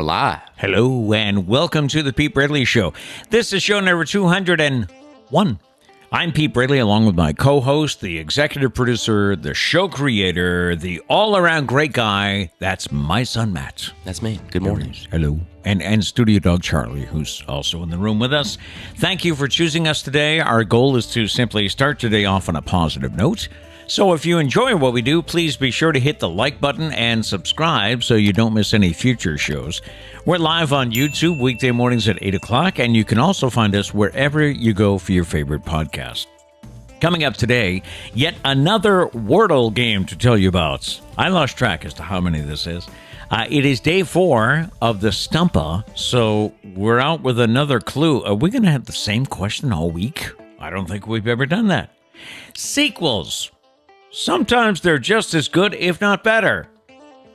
we're live. Hello, and welcome to the Pete Braley Show. This is show number 201. I'm Pete Braley, along with my co-host, the executive producer, the show creator, the all-around great guy. That's my son, Matt. That's me. Good morning. Hello. And studio dog Charlie, who's also in the room with us. Thank you for choosing us today. Our goal is to simply start today off on a positive note. So if you enjoy what we do, please be sure to hit the like button and subscribe so you don't miss any future shows. We're live on YouTube weekday mornings at 8 o'clock, and you can also find us wherever you go for your favorite podcast. Coming up today, yet another Wordle game to tell you about. I lost track as to how many this is. It is day 4 of the Stumpah, so we're out with another clue. Are we going to have the same question all week? I don't think we've ever done that. Sequels. Sometimes they're just as good, if not better.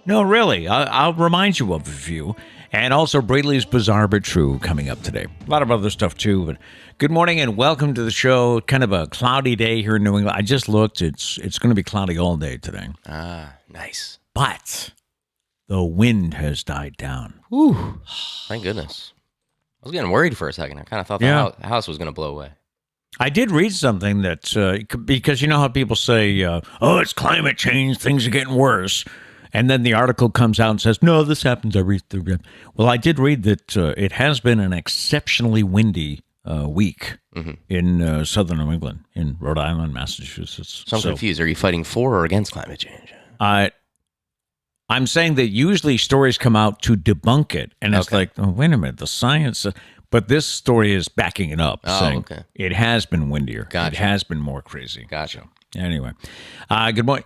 No, really. I'll remind you of a few. And also Braley's Bizarre But True coming up today. A lot of other stuff, too. But good morning and welcome to the show. Kind of a cloudy day here in New England. I just looked. It's going to be cloudy all day today. Ah, nice. But the wind has died down. Whew. Thank goodness. I was getting worried for a second. I kind of thought the house was going to blow away. I did read something that, because you know how people say, oh, it's climate change, things are getting worse. And then the article comes out and says, no, this happens every 3 Well, I did read that it has been an exceptionally windy week in southern New England, in Rhode Island, Massachusetts. So I'm confused. Are you fighting for or against climate change? I'm saying that usually stories come out to debunk it. And it's like, oh, wait a minute, the science... But this story is backing it up, saying it has been windier. Gotcha. It has been more crazy. Gotcha. So, anyway, good morning.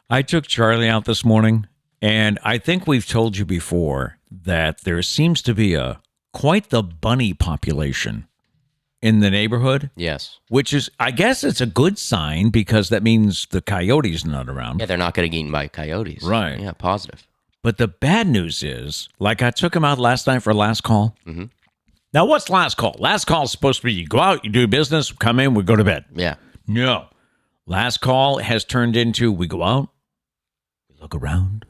I took Charlie out this morning, and I think we've told you before that there seems to be quite the bunny population in the neighborhood. Yes. Which is, I guess it's a good sign because that means the coyotes are not around. Yeah, they're not going to get eaten by coyotes. Right. Yeah, positive. But the bad news is, like I took him out last night for last call. Mm-hmm. Now, what's last call? Last call is supposed to be you go out, you do business, come in, we go to bed. Yeah. No. Last call has turned into we go out, we look around,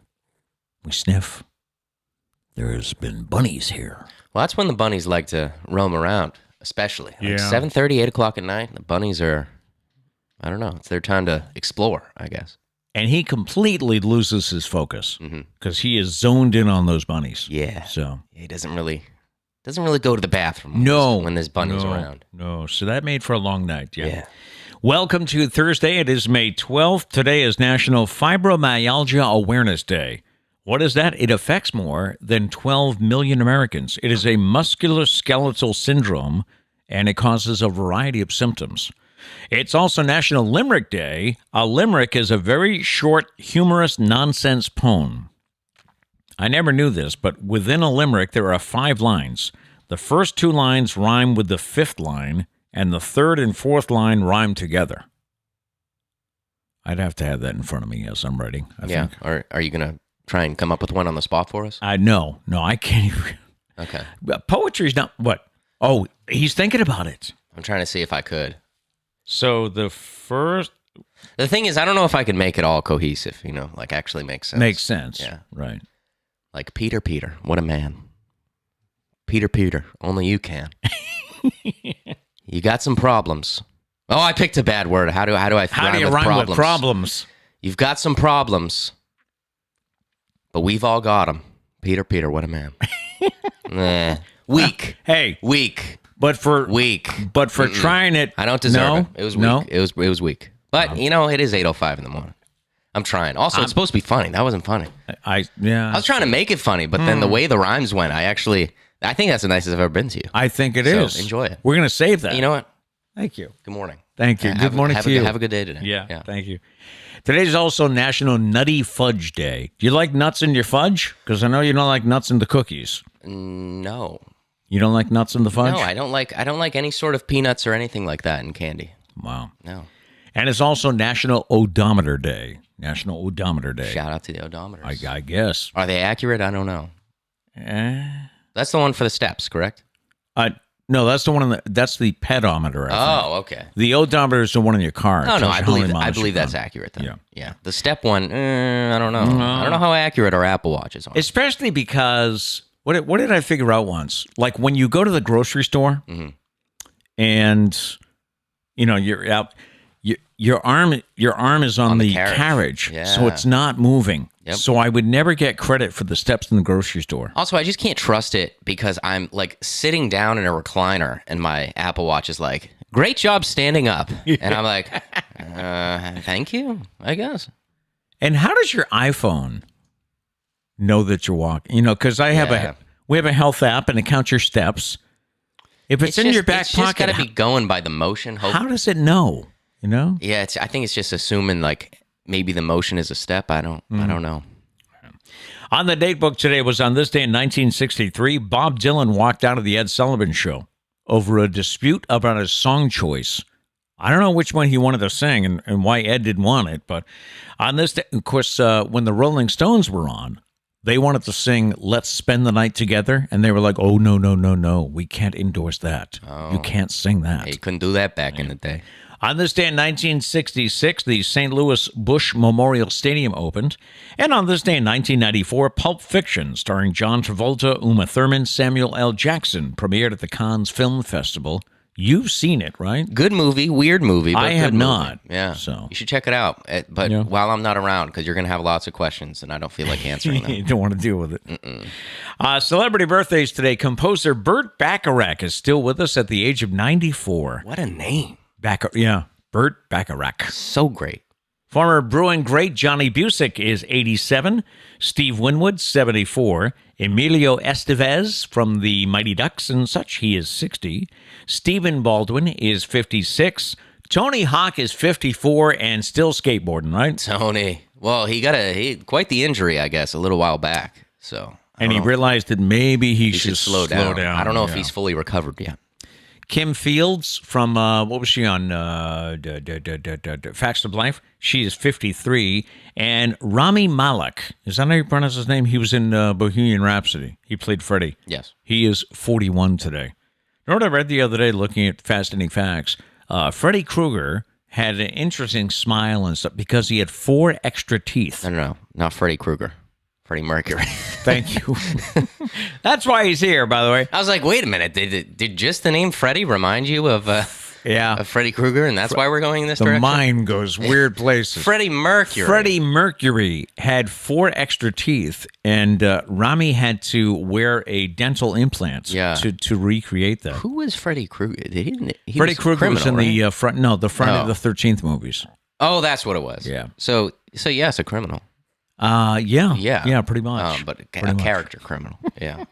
we sniff. There's been bunnies here. Well, that's when the bunnies like to roam around, especially. Like 7:30, 8 o'clock at night, the bunnies are, I don't know, it's their time to explore, I guess. And he completely loses his focus because he is zoned in on those bunnies. Yeah. So he doesn't really go to the bathroom when there's bunnies around. No. So that made for a long night. Yeah. Welcome to Thursday. It is May 12th. Today is National Fibromyalgia Awareness Day. What is that? It affects more than 12 million Americans. It is a musculoskeletal syndrome, and it causes a variety of symptoms. It's also National Limerick Day. A limerick is a very short, humorous nonsense poem. I never knew this, but within a limerick, there are 5 lines. The first 2 lines rhyme with the 5th line, and the 3rd and 4th line rhyme together. I'd have to have that in front of me as I'm writing, I think. Are you going to try and come up with one on the spot for us? No, I can't even. Okay. Poetry's not, what? Oh, he's thinking about it. I'm trying to see if I could. So the thing is, I don't know if I can make it all cohesive, like actually makes sense. Makes sense. Yeah. Right. Like Peter, what a man. Peter, only you can. You got some problems. Oh, I picked a bad word. How do I rhyme with problems? You've got some problems, but we've all got them. Peter, what a man. Weak. Hey. Weak. But for trying it, I don't deserve it. It was weak. No? It was weak. But it is 8:05 in the morning. I'm trying. Also, it's supposed to be funny. That wasn't funny. I was trying to make it funny, but then the way the rhymes went, I think that's the nicest I've ever been to you. I think it is. Enjoy it. We're gonna save that. You know what? Thank you. Good morning. Thank you. Good morning to you. Have a good day today. Yeah. Thank you. Today's also National Nutty Fudge Day. Do you like nuts in your fudge? Because I know you don't like nuts in the cookies. No. You don't like nuts in the fudge? No, I don't like any sort of peanuts or anything like that in candy. Wow. No. And it's also National Odometer Day. National Odometer Day. Shout out to the odometers. I guess. Are they accurate? I don't know. That's the one for the steps, correct? No, that's the one that's the pedometer. I think. Okay. The odometer is the one in your car. Oh no, I believe that's that's accurate then. Yeah. The step one, I don't know. I don't know how accurate our Apple Watches are. Especially because what did I figure out once? Like when you go to the grocery store and you're out, your arm is on the carriage, so it's not moving. Yep. So I would never get credit for the steps in the grocery store. Also, I just can't trust it because I'm like sitting down in a recliner and my Apple Watch is like, great job standing up. And I'm like, thank you, I guess. And how does your iPhone know that you're walking? Because we have a health app and it counts your steps. If it's in your back pocket, it's got to be going by the motion. How does it know? Yeah, I think it's just assuming like maybe the motion is a step. I don't know. On the Datebook today was on this day in 1963, Bob Dylan walked out of the Ed Sullivan Show over a dispute about his song choice. I don't know which one he wanted to sing and why Ed didn't want it, but on this day, of course, when the Rolling Stones were on, they wanted to sing Let's Spend the Night Together, and they were like, oh, no, we can't endorse that. You can't sing that. You couldn't do that back in the day. On this day in 1966, the St. Louis Bush Memorial Stadium opened. And on this day in 1994, Pulp Fiction, starring John Travolta, Uma Thurman, Samuel L. Jackson, premiered at the Cannes Film Festival. You've seen it, right? Good movie, weird movie. But I have not. Yeah. So you should check it out. But while I'm not around, because you're going to have lots of questions, and I don't feel like answering them. You don't want to deal with it. Celebrity birthdays today. Composer Burt Bacharach is still with us at the age of 94. What a name. Burt Bacharach. So great. Former Bruin great Johnny Busick is 87. Steve Winwood, 74. Emilio Estevez from the Mighty Ducks and such, he is 60. Stephen Baldwin is 56. Tony Hawk is 54 and still skateboarding, right? Tony. Well, he got quite the injury, I guess, a little while back. So, he realized that maybe he should slow down. I don't know if he's fully recovered yet. Kim Fields from, what was she on? Facts of Life. She is 53. And Rami Malek, is that how you pronounce his name? He was in Bohemian Rhapsody. He played Freddie. Yes. He is 41 today. You know what I read the other day looking at Fascinating Facts? Freddy Krueger had an interesting smile and stuff because he had 4 extra teeth. No, not Freddy Krueger. Freddie Mercury. Thank you. That's why he's here, by the way. I was like, wait a minute. Did just the name Freddie remind you of Freddy Krueger, and that's why we're going in this direction? The mind goes weird places. Freddie Mercury. Freddie Mercury had 4 extra teeth, and Rami had to wear a dental implant to recreate that. Who was Freddie Krueger? Freddie Krueger was in the front of the 13th movies. Oh, that's what it was. Yeah. So yes, a criminal. Yeah, pretty much. But a character criminal. Yeah.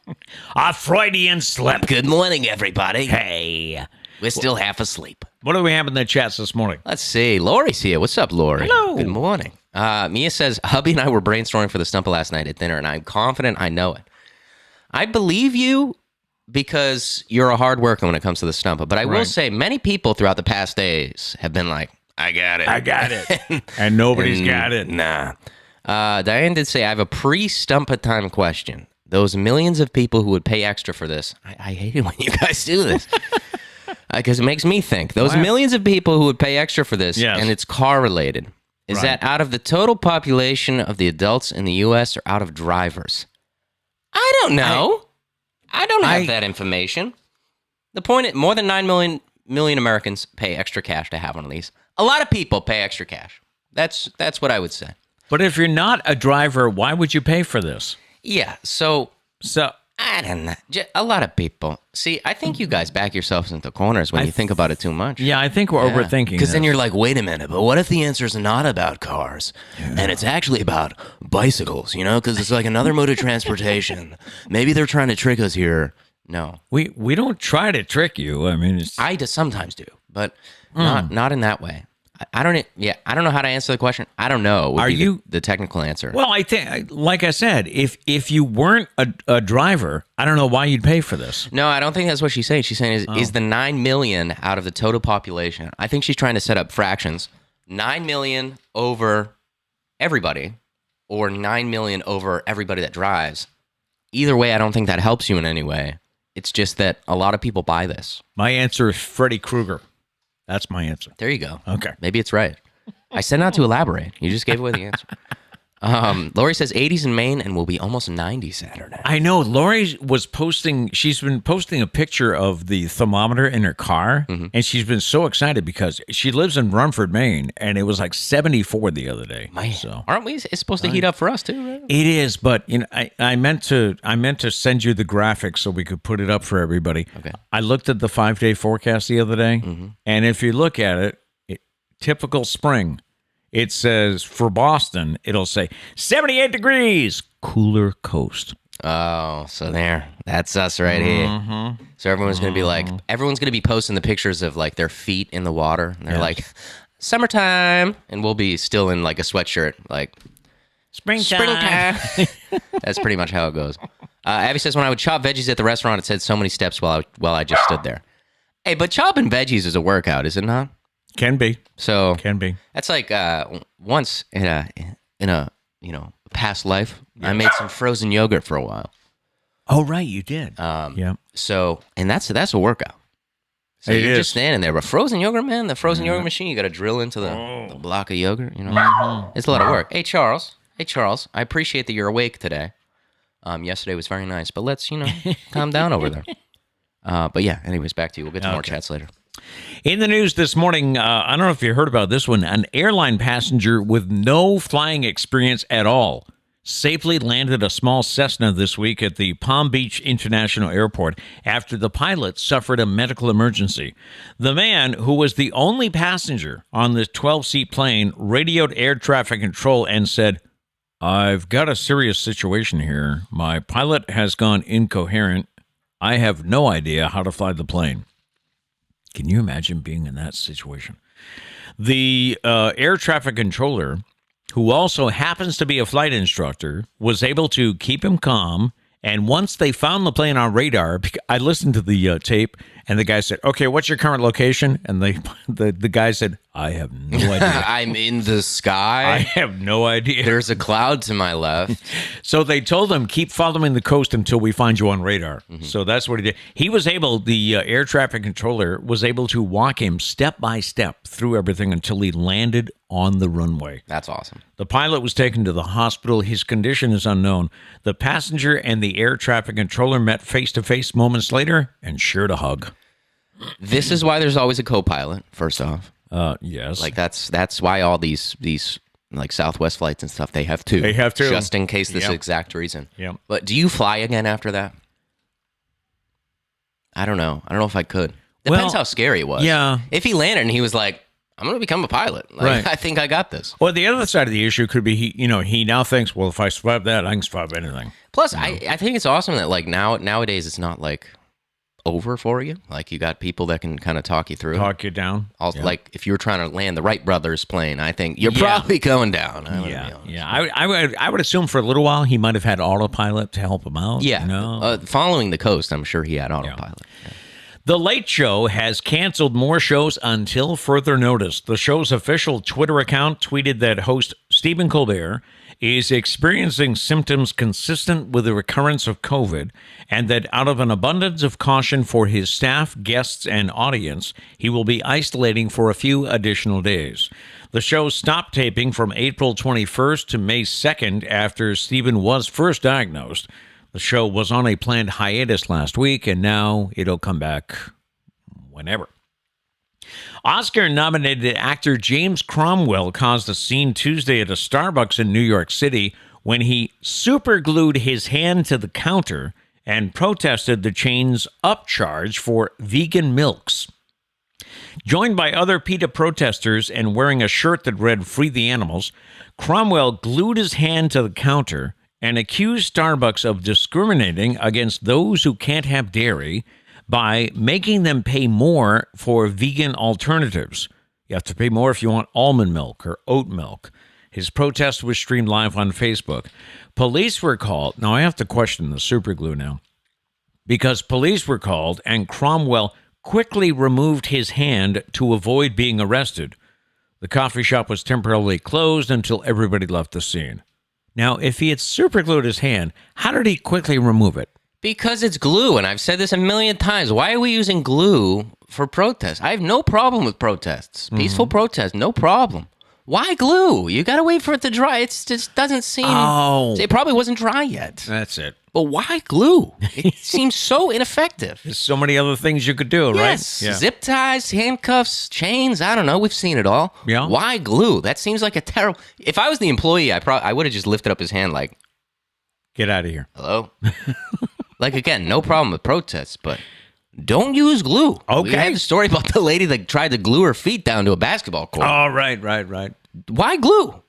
A Freudian slip. Good morning, everybody. Hey. We're still half asleep. What do we have in the chats this morning? Let's see. Lori's here. What's up, Lori? Hello. Good morning. Mia says, hubby and I were brainstorming for the Stumpah last night at dinner, and I'm confident I know it. I believe you because you're a hard worker when it comes to the Stumpah, but I will say many people throughout the past days have been like, I got it. And nobody's got it. Nah. Diane did say, I have a pre-Stumpah time question. Those millions of people who would pay extra for this. I hate it when you guys do this. Because it makes me think. Those millions of people who would pay extra for this, and it's car-related. Is that out of the total population of the adults in the U.S. or out of drivers? I don't know. I don't have that information. The point is, more than 9 million Americans pay extra cash to have one of these. A lot of people pay extra cash. That's what I would say. But if you're not a driver, why would you pay for this? Yeah, so I don't know. A lot of people. See, I think you guys back yourselves into corners when you think about it too much. Yeah, I think we're overthinking. Because then you're like, wait a minute, but what if the answer is not about cars? And it's actually about bicycles, because it's like another mode of transportation. Maybe they're trying to trick us here. No. We don't try to trick you. I mean, I sometimes do, but not in that way. I don't know how to answer the question. I don't know. Are you the technical answer? Well, I think, like I said, if you weren't a driver, I don't know why you'd pay for this. No, I don't think that's what she's saying. She's saying is the 9 million out of the total population. I think she's trying to set up fractions. 9 million over everybody, or 9 million over everybody that drives. Either way, I don't think that helps you in any way. It's just that a lot of people buy this. My answer is Freddy Krueger. That's my answer. There you go. Okay. Maybe it's right. I said not to elaborate. You just gave away the answer. Lori says 80s in Maine and will be almost 90 Saturday. I know. Lori was posting, she's been posting a picture of the thermometer in her car, and she's been so excited because she lives in Rumford, Maine, and it was like 74 the other day. Man, so aren't we? It's supposed to heat up for us too, right? it is, but I meant to send you the graphics so we could put it up for everybody. Okay. I looked at the 5-day forecast the other day, and if you look at it, typical spring. It says for Boston, it'll say 78 degrees, cooler coast. Oh, so there. That's us right here. So everyone's going to be like, everyone's going to be posting the pictures of like their feet in the water. And they're like, summertime. And we'll be still in like a sweatshirt, like, springtime. That's pretty much how it goes. Abby says, when I would chop veggies at the restaurant, it said so many steps while I just stood there. Hey, but chopping veggies is a workout, is it not? Can be. So Can be. that's like once in a past life, I made some frozen yogurt for a while. Oh, right, you did. Yeah. So and that's a workout. So you're just standing there, but frozen yogurt, man, the frozen yogurt machine, you got to drill into the block of yogurt. It's a lot of work. Hey Charles, I appreciate that you're awake today. Yesterday was very nice, but let's calm down over there. But yeah, anyways, back to you. We'll get to more chats later. In the news this morning, I don't know if you heard about this one. An airline passenger with no flying experience at all safely landed a small Cessna this week at the Palm Beach International Airport after the pilot suffered a medical emergency. The man, who was the only passenger on this 12-seat plane, radioed air traffic control and said, "I've got a serious situation here. My pilot has gone incoherent. I have no idea how to fly the plane." Can you imagine being in that situation? The air traffic controller, who also happens to be a flight instructor, was able to keep him calm. And once they found the plane on radar, I listened to the tape, and the guy said, "Okay, what's your current location?" And the guy said, "I have no idea." I'm in the sky. I have no idea. There's a cloud to my left. So they told him, keep following the coast until we find you on radar. So that's what he did. He was able, the air traffic controller was able to walk him step by step through everything until he landed on the runway. That's awesome. The pilot was taken to the hospital. His condition is unknown. The passenger and the air traffic controller met face-to-face moments later and shared a hug. This is why there's always a co-pilot, first off. Yes. Like that's why all these like Southwest flights and stuff, they have two. They have two. Just in case this exact reason. Yep. But do you fly again after that? I don't know. I don't know if I could. Depends how scary it was. Yeah. If he landed and he was like, I'm going to become a pilot. Like, Right. I think I got this. Well, the other side of the issue could be he now thinks, well, if I survive that, I can survive anything. Plus, I think it's awesome that like nowadays it's not like over for you. Like you got people that can kind of talk you through. Talk you down. Also, like if you were trying to land the Wright brothers plane, I think you're probably going down. I would assume for a little while he might have had autopilot to help him out. Yeah. Following the coast, I'm sure he had autopilot. Yeah. The Late Show has canceled more shows until further notice. The show's official Twitter account tweeted that host Stephen Colbert is experiencing symptoms consistent with the recurrence of COVID, and that out of an abundance of caution for his staff, guests, and audience, he will be isolating for a few additional days. The show stopped taping from April 21st to May 2nd after Stephen was first diagnosed. The show was on a planned hiatus last week, and now it'll come back whenever. Oscar-nominated actor James Cromwell caused a scene Tuesday at a Starbucks in New York City when he superglued his hand to the counter and protested the chain's upcharge for vegan milks. Joined by other PETA protesters and wearing a shirt that read "Free the Animals," Cromwell glued his hand to the counter and accused Starbucks of discriminating against those who can't have dairy by making them pay more for vegan alternatives. You have to pay more if you want almond milk or oat milk. His protest was streamed live on Facebook. Police were called. Now, I have to question the superglue now, because police were called and Cromwell quickly removed his hand to avoid being arrested. The coffee shop was temporarily closed until everybody left the scene. Now, if he had superglued his hand, how did he quickly remove it? Because it's glue, and I've said this a million times. Why are we using glue for protests? I have no problem with protests. Peaceful protests, no problem. Why glue? You got to wait for it to dry. It just doesn't seem... Oh. It probably wasn't dry yet. That's it. But why glue? It seems so ineffective. There's so many other things you could do, yes. right? Yeah. Zip ties, handcuffs, chains. I don't know. We've seen it all. Yeah. Why glue? That seems like a terrible... If I was the employee, I would have just lifted up his hand like... Get out of here. Hello? Like, again, no problem with protests, but don't use glue. Okay. We had the story about the lady that tried to glue her feet down to a basketball court. Oh, right. Why glue?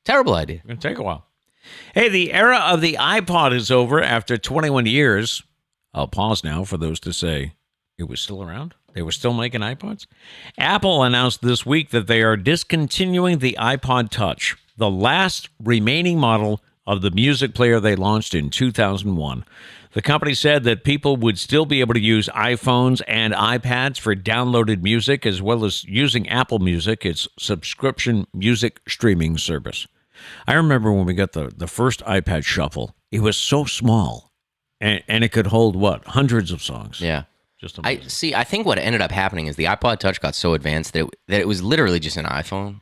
Terrible idea. It's going to take a while. Hey, the era of the iPod is over after 21 years. I'll pause now for those to say it was still around. They were still making iPods. Apple announced this week that they are discontinuing the iPod Touch, the last remaining model of the music player they launched in 2001. The company said that people would still be able to use iPhones and iPads for downloaded music, as well as using Apple Music, its subscription music streaming service. I remember when we got the first iPad Shuffle, it was so small, and it could hold, hundreds of songs. Yeah. Just amazing. I think what ended up happening is the iPod Touch got so advanced that it was literally just an iPhone.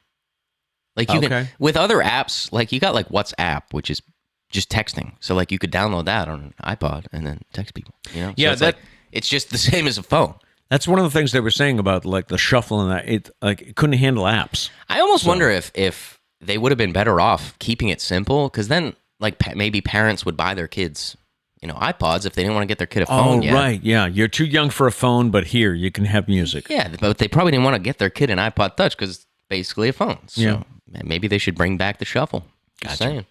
Like you can, with other apps, like you got like WhatsApp, which is just texting. So like you could download that on an iPod and then text people. You know? Yeah, so it's just the same as a phone. That's one of the things they were saying about like the Shuffle and that it couldn't handle apps. I almost wonder if they would have been better off keeping it simple, because then like maybe parents would buy their kids, iPods if they didn't want to get their kid a phone yet. Oh, right, yeah. You're too young for a phone, but here you can have music. Yeah, but they probably didn't want to get their kid an iPod Touch because it's basically a phone. So maybe they should bring back the Shuffle. Just saying.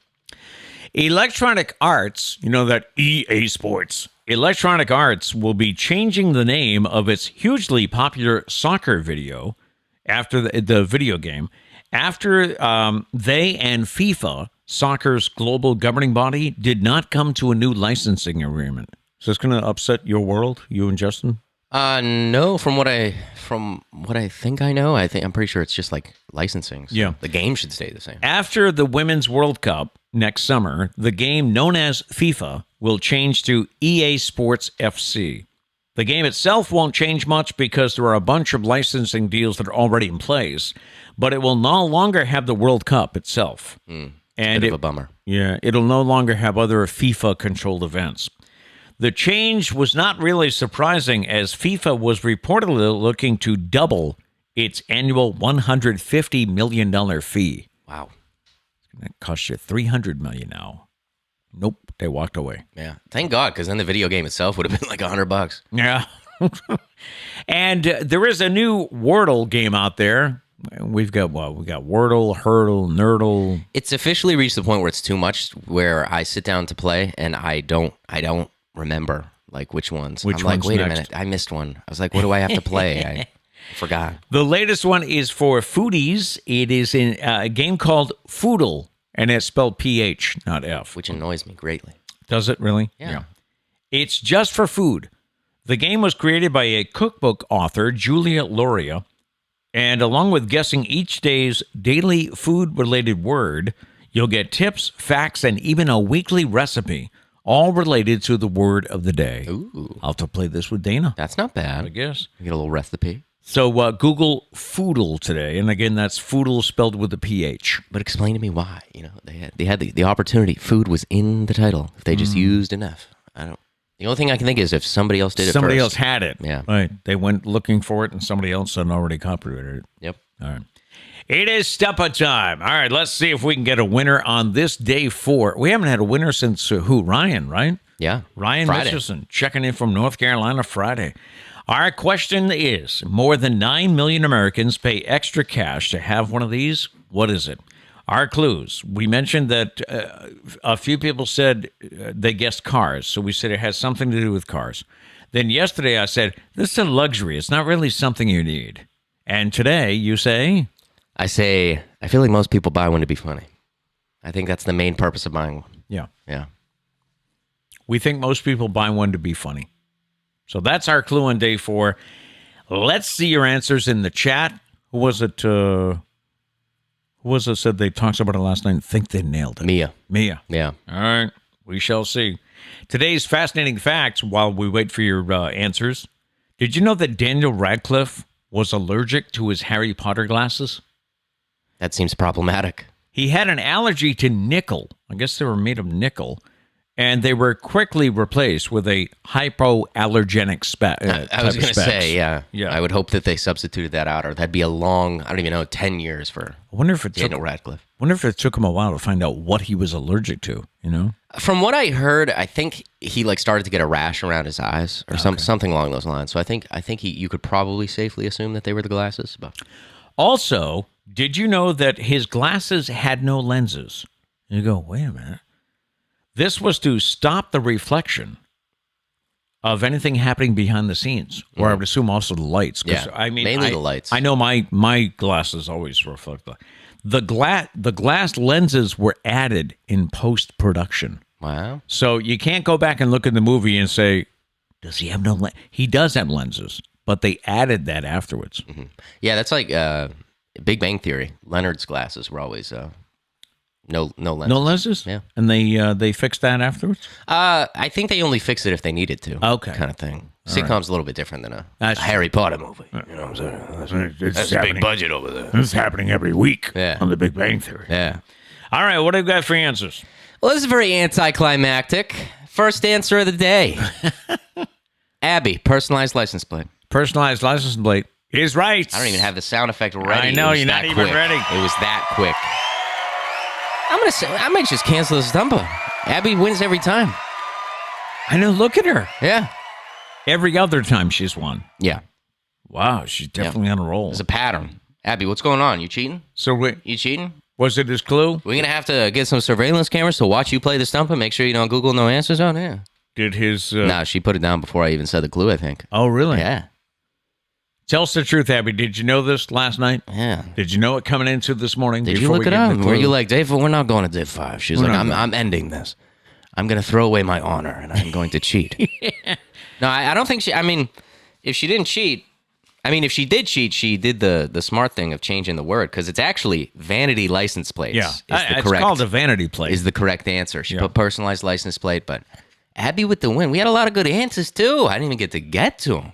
Electronic Arts, that EA Sports. Electronic Arts will be changing the name of its hugely popular soccer video after the video game. After they and FIFA, soccer's global governing body, did not come to a new licensing agreement. So it's going to upset your world, you and Justin? No, from what I think I know, I'm pretty sure it's just like licensing. So yeah. The game should stay the same. After the Women's World Cup next summer, the game known as FIFA will change to EA Sports FC. The game itself won't change much because there are a bunch of licensing deals that are already in place, but it will no longer have the World Cup itself. And bit of a bummer. Yeah, it'll no longer have other FIFA-controlled events. The change was not really surprising, as FIFA was reportedly looking to double its annual $150 million fee. Wow. That costs you $300 million now. Nope, they walked away. Yeah, thank God, because then the video game itself would have been like $100. Yeah. And there is a new Wordle game out there. We've got We got Wordle, Hurdle, Nerdle. It's officially reached the point where it's too much, where I sit down to play and I don't remember like which ones. I'm like, wait a minute, I missed one. I was like, what do I have to play? I forgot. The latest one is for foodies. It is in a game called Foodle, and it's spelled PH, not F. Which annoys me greatly. Does it really? Yeah. It's just for food. The game was created by a cookbook author, Julia Loria, and along with guessing each day's daily food-related word, you'll get tips, facts, and even a weekly recipe, all related to the word of the day. Ooh. I'll have to play this with Dana. That's not bad. I guess. You get a little recipe. So Google Foodle today, and again, that's Foodle spelled with a PH. But explain to me why. They had the opportunity. Food was in the title. If they just used an F. The only thing I can think is if somebody else did it Somebody first. else had it. Yeah. Right. They went looking for it, and somebody else had already copyrighted it. Yep. All right. It is Stumpah time. All right, let's see if we can get a winner on this day 4. We haven't had a winner since Ryan, right? Yeah. Ryan Friday. Mitchison, checking in from North Carolina Friday. Our question is, more than 9 million Americans pay extra cash to have one of these. What is it? Our clues. We mentioned that a few people said they guessed cars, so we said it has something to do with cars. Then yesterday I said, this is a luxury. It's not really something you need. And today you say? I say, I feel like most people buy one to be funny. I think that's the main purpose of buying one. Yeah. Yeah. We think most people buy one to be funny. So that's our clue on day 4. Let's see your answers in the chat. Who was it? Who said they talked about it last night and think they nailed it? Mia. Mia. Yeah. All right. We shall see. Today's fascinating facts, while we wait for your answers. Did you know that Daniel Radcliffe was allergic to his Harry Potter glasses? That seems problematic. He had an allergy to nickel. I guess they were made of nickel. And they were quickly replaced with a hypoallergenic I was going to say, yeah. I would hope that they substituted that out, or that'd be a long, I don't even know, 10 years for Daniel Radcliffe. I wonder if it took him a while to find out what he was allergic to, you know? From what I heard, I think he started to get a rash around his eyes or something along those lines. So I think you could probably safely assume that they were the glasses. But also, did you know that his glasses had no lenses? You go, wait a minute. This was to stop the reflection of anything happening behind the scenes, or I would assume also the lights. Yeah, mainly the lights. I know my glasses always reflect the glass lenses were added in post-production. Wow. So you can't go back and look at the movie and say, does he have no lens? He does have lenses, but they added that afterwards. Mm-hmm. Yeah, that's like Big Bang Theory. Leonard's glasses were always... No lenses. No lenses? Yeah. And they fixed that afterwards? I think they only fix it if they needed to. Okay. Kind of thing. Sitcom's a little bit different than a Harry Potter movie. You know what I'm saying? That's a big budget over there. This is happening every week on the Big Bang Theory. Yeah. All right, what have you got for answers? Well, this is very anticlimactic. First answer of the day. Abby, personalized license plate. Personalized license plate is right. I don't even have the sound effect ready. I know, you're not even ready. It was that quick. I might just cancel the Stumpah. Abby wins every time. I know. Look at her. Yeah. Every other time she's won. Yeah. Wow, she's definitely on a roll. There's a pattern. Abby, what's going on? You cheating? You cheating? Was it his clue? We're going to have to get some surveillance cameras to watch you play the Stumpah. Make sure you don't Google no answers on it. Did his... No, she put it down before I even said the clue, I think. Oh, really? Yeah. Tell us the truth, Abby. Did you know this last night? Yeah. Did you know it coming into this morning? Did you look it up? Were you like, Dave, we're not going to day 5. She's like, I'm ending this. I'm going to throw away my honor, and I'm going to cheat. Yeah. No, I don't think she... I mean, if she didn't cheat... I mean, if she did cheat, she did the smart thing of changing the word, because it's actually vanity license plates. Yeah. It's called a vanity plate. Is the correct answer. She put personalized license plate, but Abby with the win. We had a lot of good answers, too. I didn't even get to them.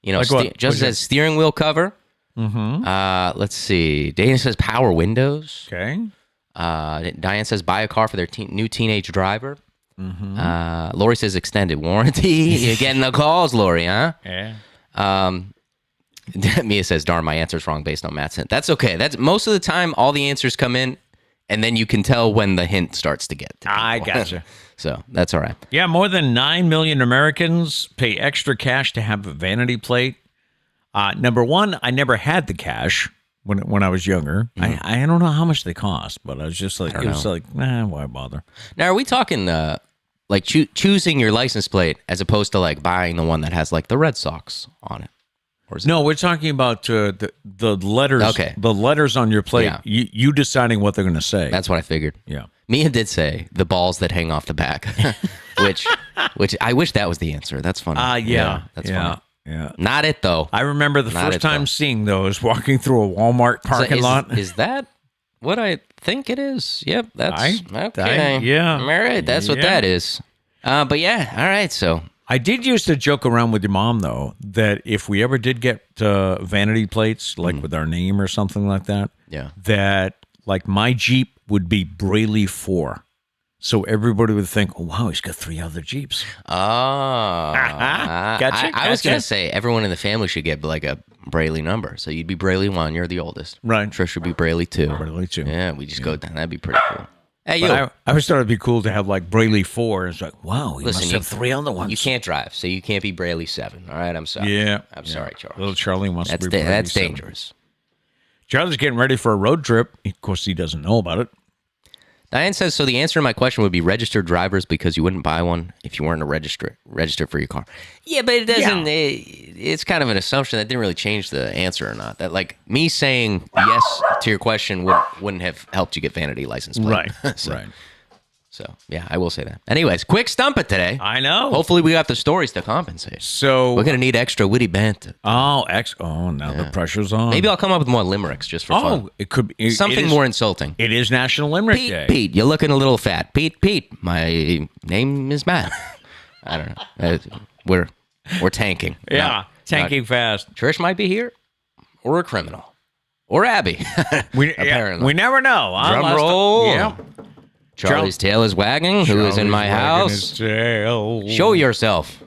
You know, like just says steering wheel cover. Mm-hmm. Let's see. Dana says power windows. Okay. Diane says buy a car for their new teenage driver. Mm-hmm. Lori says extended warranty. You're getting the calls, Lori, huh? Yeah. Mia says, darn, my answer's wrong based on Matt's hint. That's okay. That's most of the time, all the answers come in, and then you can tell when the hint starts to get to I gotcha. So that's all right. Yeah, more than 9 million Americans pay extra cash to have a vanity plate. Number one, I never had the cash when I was younger. Mm-hmm. I don't know how much they cost, but I was just like, why bother? Now, are we talking like choosing your license plate as opposed to like buying the one that has like the Red Sox on it? No, we're talking about the letters. Okay. The letters on your plate. Yeah. You deciding what they're going to say. That's what I figured. Yeah. Mia did say the balls that hang off the back, which I wish that was the answer. That's funny. That's funny. Yeah. Not it though. I remember the first time seeing those walking through a Walmart parking lot. Is that what I think it is? Yep. That's okay. Yeah. All right. That's what that is. But yeah. All right. So. I did used to joke around with your mom, though, that if we ever did get vanity plates, like with our name or something like that, that like my Jeep would be Braley 4. So everybody would think, oh, wow, he's got 3 other Jeeps. Oh. Gotcha. I was going to say everyone in the family should get like a Braley number. So you'd be Braley 1, you're the oldest. Right. Trish would be Braley 2. Braley 2. Yeah, we just go down. That'd be pretty cool. Hey, you. I always thought it'd be cool to have like Braley 4. It's like, wow, he must have 3 other ones. You can't drive, so you can't be Braley 7. All right, I'm sorry. Yeah. I'm sorry, Charles. Little Charlie wants to be Braley 7. That's dangerous. Charlie's getting ready for a road trip. Of course, he doesn't know about it. Diane says, so the answer to my question would be registered drivers because you wouldn't buy one if you weren't a register for your car. Yeah, but it doesn't, it's kind of an assumption that didn't really change the answer or not. That like me saying yes to your question wouldn't have helped you get vanity license plate. Right, so So, yeah, I will say that. Anyways, quick Stumpah today. I know. Hopefully we got the stories to compensate. So we're going to need extra witty banter. Now the pressure's on. Maybe I'll come up with more limericks just for fun. It could be. Something more insulting. It is National Limerick Day. Pete, you're looking a little fat. Pete, my name is Matt. I don't know. We're tanking. Yeah, tanking fast. Trish might be here, or a criminal, or Abby. Apparently. We never know. Drum roll. Yeah. Charlie's tail is wagging. Who is in my house? Show yourself.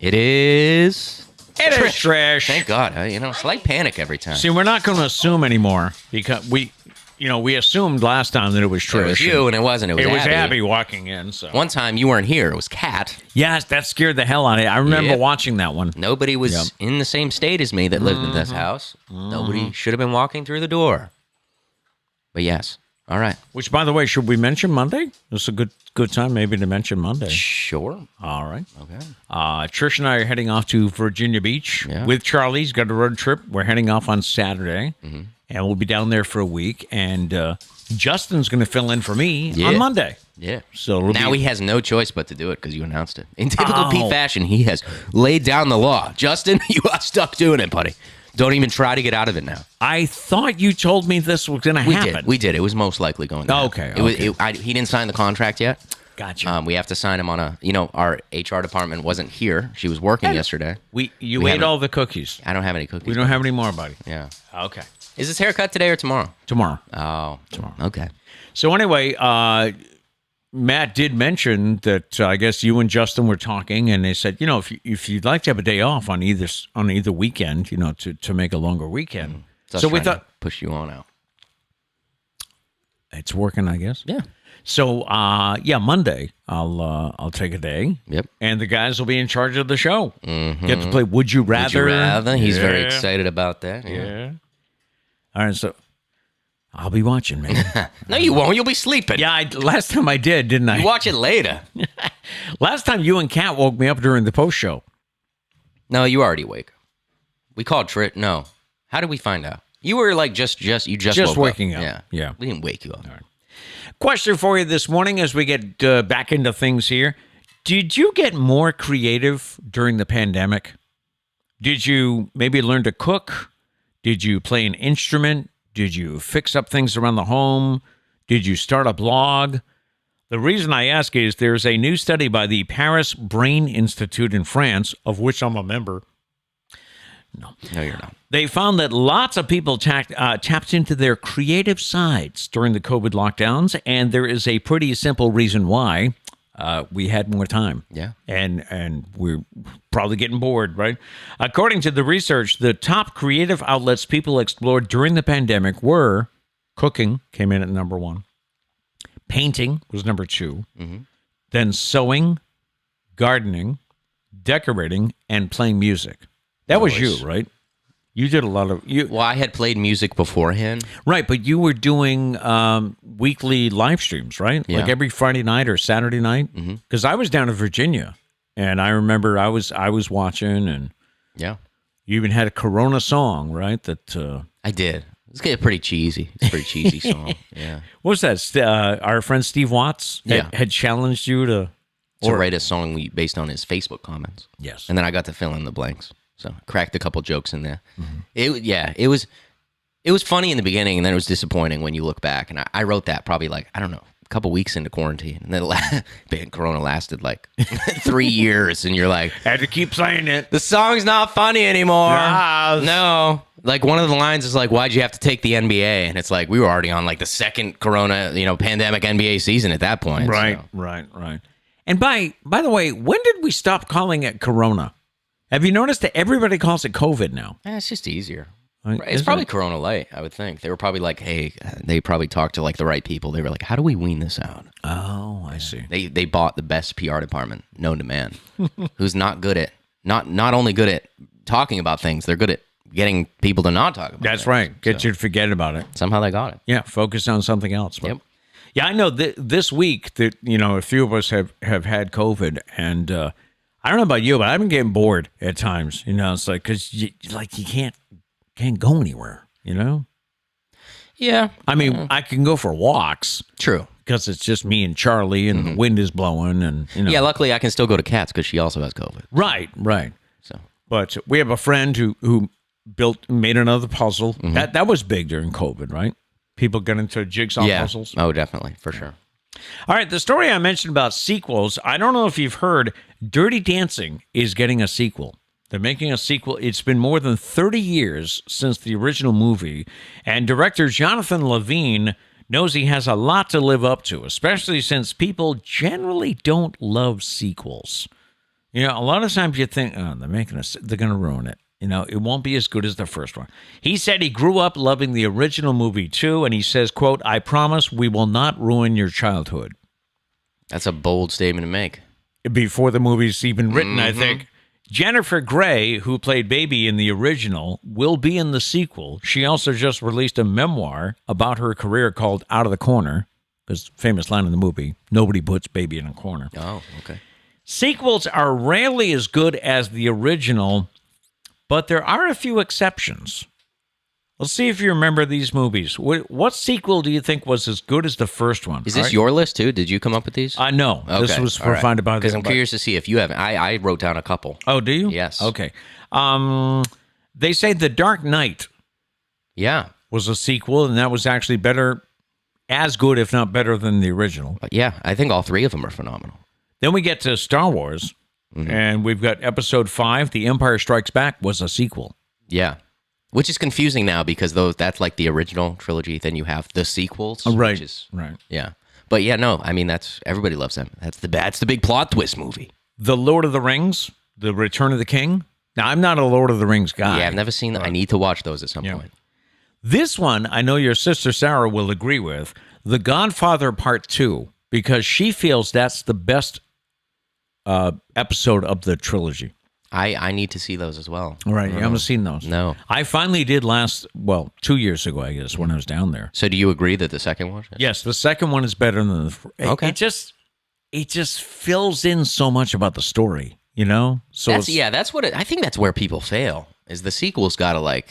It is Trish. Thank God. Slight panic every time. See, we're not going to assume anymore because we assumed last time that it was Trish. It was you, and it wasn't. It was Abby walking in. So one time you weren't here. It was Kat. Yes, that scared the hell out of me. I remember watching that one. Nobody was in the same state as me that lived in this house. Nobody should have been walking through the door. But yes. All right. Which, by the way, should we mention Monday? This is a good time maybe to mention Monday. Sure. All right. Okay. Trish and I are heading off to Virginia Beach with Charlie. He's got a road trip. We're heading off on Saturday, and we'll be down there for a week. And Justin's going to fill in for me on Monday. Yeah. So now he has no choice but to do it because you announced it. In typical Pete fashion, he has laid down the law. Justin, you are stuck doing it, buddy. Don't even try to get out of it now. I thought you told me this was going to happen. We did. It was most likely going to happen. Okay. He didn't sign the contract yet. Gotcha. We have to sign him on our HR department wasn't here. She was working yesterday. You ate all the cookies. I don't have any cookies. We don't have any more, buddy. Yeah. Okay. Is this haircut today or tomorrow? Tomorrow. Oh. Tomorrow. Okay. So anyway, Matt did mention that I guess you and Justin were talking, and they said, if you'd like to have a day off on either weekend, to make a longer weekend. So we thought push you on out. It's working, I guess. Yeah. So Monday I'll take a day. Yep. And the guys will be in charge of the show. Mm-hmm. Get to play Would You Rather. Would You Rather? He's very excited about that. Yeah. All right. So I'll be watching, man. No, you won't. You'll be sleeping. Yeah, last time I did, didn't I? You watch it later. Last time you and Kat woke me up during the post show. No, you already awake. We called Trish. No. How did we find out? You were like just woke waking up. Yeah. We didn't wake you up. All right. Question for you this morning as we get back into things here. Did you get more creative during the pandemic? Did you maybe learn to cook? Did you play an instrument? Did you fix up things around the home? Did you start a blog? The reason I ask is there's a new study by the Paris Brain Institute in France, of which I'm a member. No, you're not. They found that lots of people tapped into their creative sides during the COVID lockdowns, and there is a pretty simple reason why. We had more time. Yeah. And we're probably getting bored, right? According to the research, the top creative outlets people explored during the pandemic were cooking, came in at number 1. Painting was number 2. Mm-hmm. Then sewing, gardening, decorating, and playing music. That was you, right? You did a lot of... Well, I had played music beforehand. Right, but you were doing weekly live streams, right? Yeah. Like every Friday night or Saturday night? Because I was down in Virginia, and I remember I was watching, and yeah, you even had a Corona song, right? That I did. It's getting pretty cheesy. It's a pretty cheesy song. Yeah. What was that? Our friend Steve Watts had challenged you to write a song based on his Facebook comments. Yes. And then I got to fill in the blanks. So cracked a couple jokes in there. Mm-hmm. It was funny in the beginning, and then it was disappointing when you look back. And I wrote that probably a couple weeks into quarantine, and then Corona lasted 3 years, and you're like, had to keep saying it. The song's not funny anymore. No. One of the lines is why'd you have to take the NBA? And it's we were already on the second Corona, pandemic NBA season at that point. Right, so. Right. And by the way, when did we stop calling it Corona? Have you noticed that everybody calls it COVID now? It's just easier. It's probably Corona Light, I would think. They were probably hey, they probably talked to the right people. They were how do we wean this out? Oh, I see. They bought the best PR department known to man, who's not good at, not only good at talking about things, they're good at getting people to not talk about it. That's right. Get you to forget about it. Somehow they got it. Yeah, focus on something else. Yep. Yeah, I know this week that, a few of us have had COVID, and I don't know about you, but I've been getting bored at times. It's because you can't go anywhere. Yeah. I mean, I can go for walks. True. because it's just me and Charlie, and the wind is blowing, and Yeah, luckily I can still go to Kat's because she also has COVID. Right. So, but we have a friend who made another puzzle. That was big during COVID, right? People get into jigsaw puzzles. Oh, definitely, for sure. All right, the story I mentioned about sequels, I don't know if you've heard, Dirty Dancing is getting a sequel. They're making a sequel. It's been more than 30 years since the original movie, and director Jonathan Levine knows he has a lot to live up to, especially since people generally don't love sequels. A lot of times you think, oh, they're going to ruin it. It won't be as good as the first one. He said he grew up loving the original movie too, and he says, quote, "I promise we will not ruin your childhood." That's a bold statement to make. Before the movie's even written, I think. Jennifer Grey, who played Baby in the original, will be in the sequel. She also just released a memoir about her career called Out of the Corner, because famous line in the movie, nobody puts Baby in a corner. Oh, okay. Sequels are rarely as good as the original, but there are a few exceptions. Let's see if you remember these movies. What sequel do you think was as good as the first one? Is this your list, too? Did you come up with these? No. Okay. This was for Find About. Because I'm curious to see if you haven't. I wrote down a couple. Oh, do you? Yes. Okay. They say The Dark Knight was a sequel, and that was actually better, as good, if not better, than the original. Yeah, I think all three of them are phenomenal. Then we get to Star Wars, and we've got Episode 5, The Empire Strikes Back, was a sequel. Yeah. Which is confusing now because that's like the original trilogy. Then you have the sequels. Right. Right. Yeah. But yeah, no, I mean, everybody loves them. That's the big plot twist movie. The Lord of the Rings, The Return of the King. Now, I'm not a Lord of the Rings guy. Yeah, I've never seen that. I need to watch those at some point. This one, I know your sister Sarah will agree with, The Godfather Part 2, because she feels that's the best episode of the trilogy. I need to see those as well. All right, you haven't seen those? No. I finally did 2 years ago, I guess, when I was down there. So do you agree that the second one? Yes, the second one is better than the first. Okay. It just fills in so much about the story, So that's what I think that's where people fail, is the sequel's got to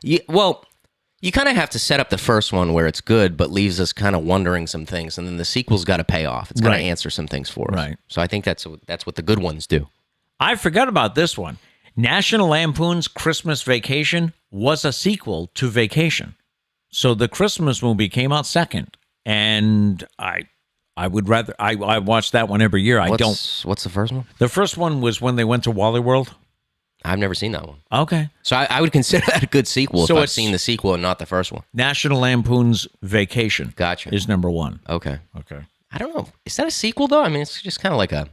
you kind of have to set up the first one where it's good, but leaves us kind of wondering some things, and then the sequel's got to pay off. It's got to answer some things for us. Right. So I think that's what the good ones do. I forgot about this one. National Lampoon's Christmas Vacation was a sequel to Vacation. So the Christmas movie came out second, and I would rather I watch that one every year. What's the first one? The first one was when they went to Wally World. I've never seen that one. Okay. So I would consider that a good sequel if I've seen the sequel and not the first one. National Lampoon's Vacation is number one. Okay. I don't know. Is that a sequel, though? I mean, it's just kind of like a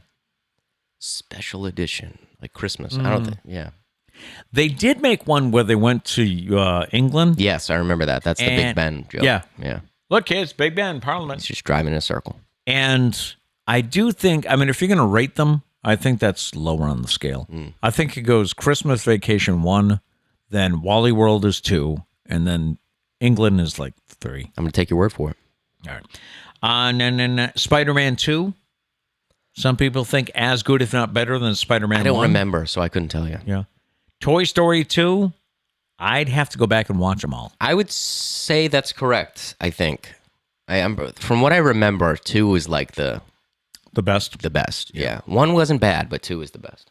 special edition, like Christmas. I don't think, They did make one where they went to England. Yes, I remember that. That's the Big Ben joke. Yeah. Look, kids, Big Ben, Parliament. It's just driving in a circle. And I do think, if you're going to rate them, I think that's lower on the scale. I think it goes Christmas Vacation 1, then Wally World is 2, and then England is like 3. I'm going to take your word for it. All right. And then Spider-Man 2. Some people think as good, if not better, than Spider-Man 1. I don't remember, so I couldn't tell you. Yeah. Toy Story 2, I'd have to go back and watch them all. I would say that's correct, I think. From what I remember, 2 is like the best? The best, yeah. 1 wasn't bad, but 2 is the best.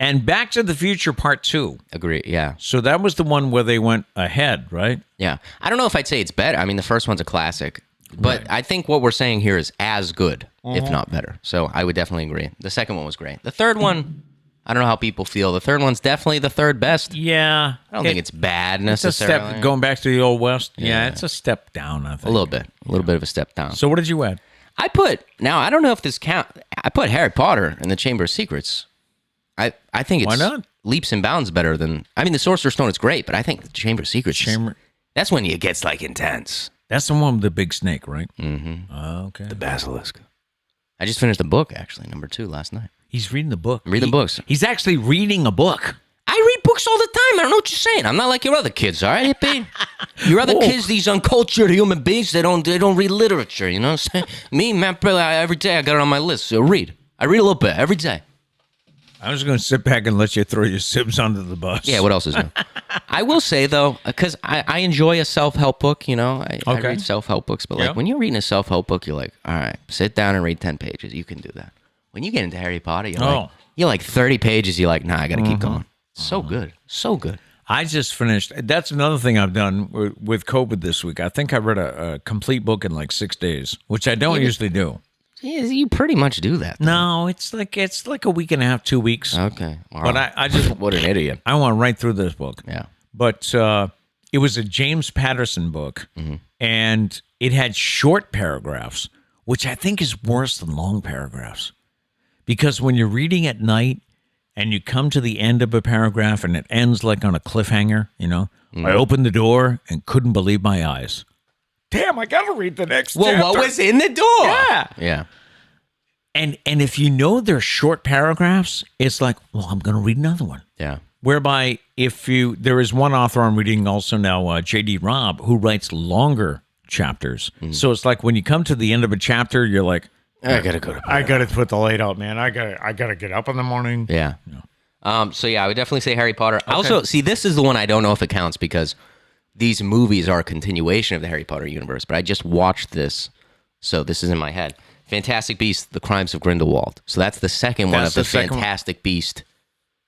And Back to the Future Part 2. Agree, yeah. So that was the one where they went ahead, right? Yeah. I don't know if I'd say it's better. I mean, the first one's a classic. But I think what we're saying here is as good, if not better. So I would definitely agree. The second one was great. The third one, I don't know how people feel. The third one's definitely the third best. Yeah. I don't think it's bad necessarily. It's a step, going back to the Old West. Yeah, it's a step down, I think. A little bit. A little bit of a step down. So what did you add? I don't know if this count. I put Harry Potter and the Chamber of Secrets. I think it's Why not? leaps and bounds better than, the Sorcerer's Stone is great, but I think the Chamber of Secrets, that's when it gets intense. That's the one with the big snake, right? Mm-hmm. Okay. The basilisk. I just finished the book, actually, number 2 last night. He's reading the book. I'm reading books. He's actually reading a book. I read books all the time. I don't know what you're saying. I'm not like your other kids, all right, hippie? Your other kids, these uncultured human beings, they don't read literature, you know what I'm saying? Me, Matt Braley, every day I got it on my list. So I read a little bit every day. I was going to sit back and let you throw your sibs under the bus. Yeah, what else is new? I will say, though, because I enjoy a self-help book, I read self-help books, but like when you're reading a self-help book, you're like, all right, sit down and read 10 pages. You can do that. When you get into Harry Potter, you're like 30 pages, you're like, nah, I got to keep going. So good. So good. I just finished. That's another thing I've done with COVID this week. I think I read a complete book in like 6 days, which I don't usually do. Yeah, you pretty much do that. Though. No, it's like a week and a half, 2 weeks. Okay. Wow. But I just... What an idiot. I went right through this book. Yeah. But it was a James Patterson book, and it had short paragraphs, which I think is worse than long paragraphs. Because when you're reading at night and you come to the end of a paragraph and it ends like on a cliffhanger, I opened the door and couldn't believe my eyes. Damn, I got to read the next chapter. Well, what was in the door? Yeah. Yeah. And if you know they're short paragraphs, it's like, well, I'm going to read another one. Yeah. Whereby there is one author I'm reading also now, J.D. Robb, who writes longer chapters. So it's like when you come to the end of a chapter, you're like, I got to go to bed. I got to put the light out, man. I got to get up in the morning. Yeah. So yeah, I would definitely say Harry Potter. Okay. Also, see, this is the one I don't know if it counts because these movies are a continuation of the Harry Potter universe, but I just watched this, so this is in my head. Fantastic Beasts: The Crimes of Grindelwald. So that's the second one of the Fantastic Beast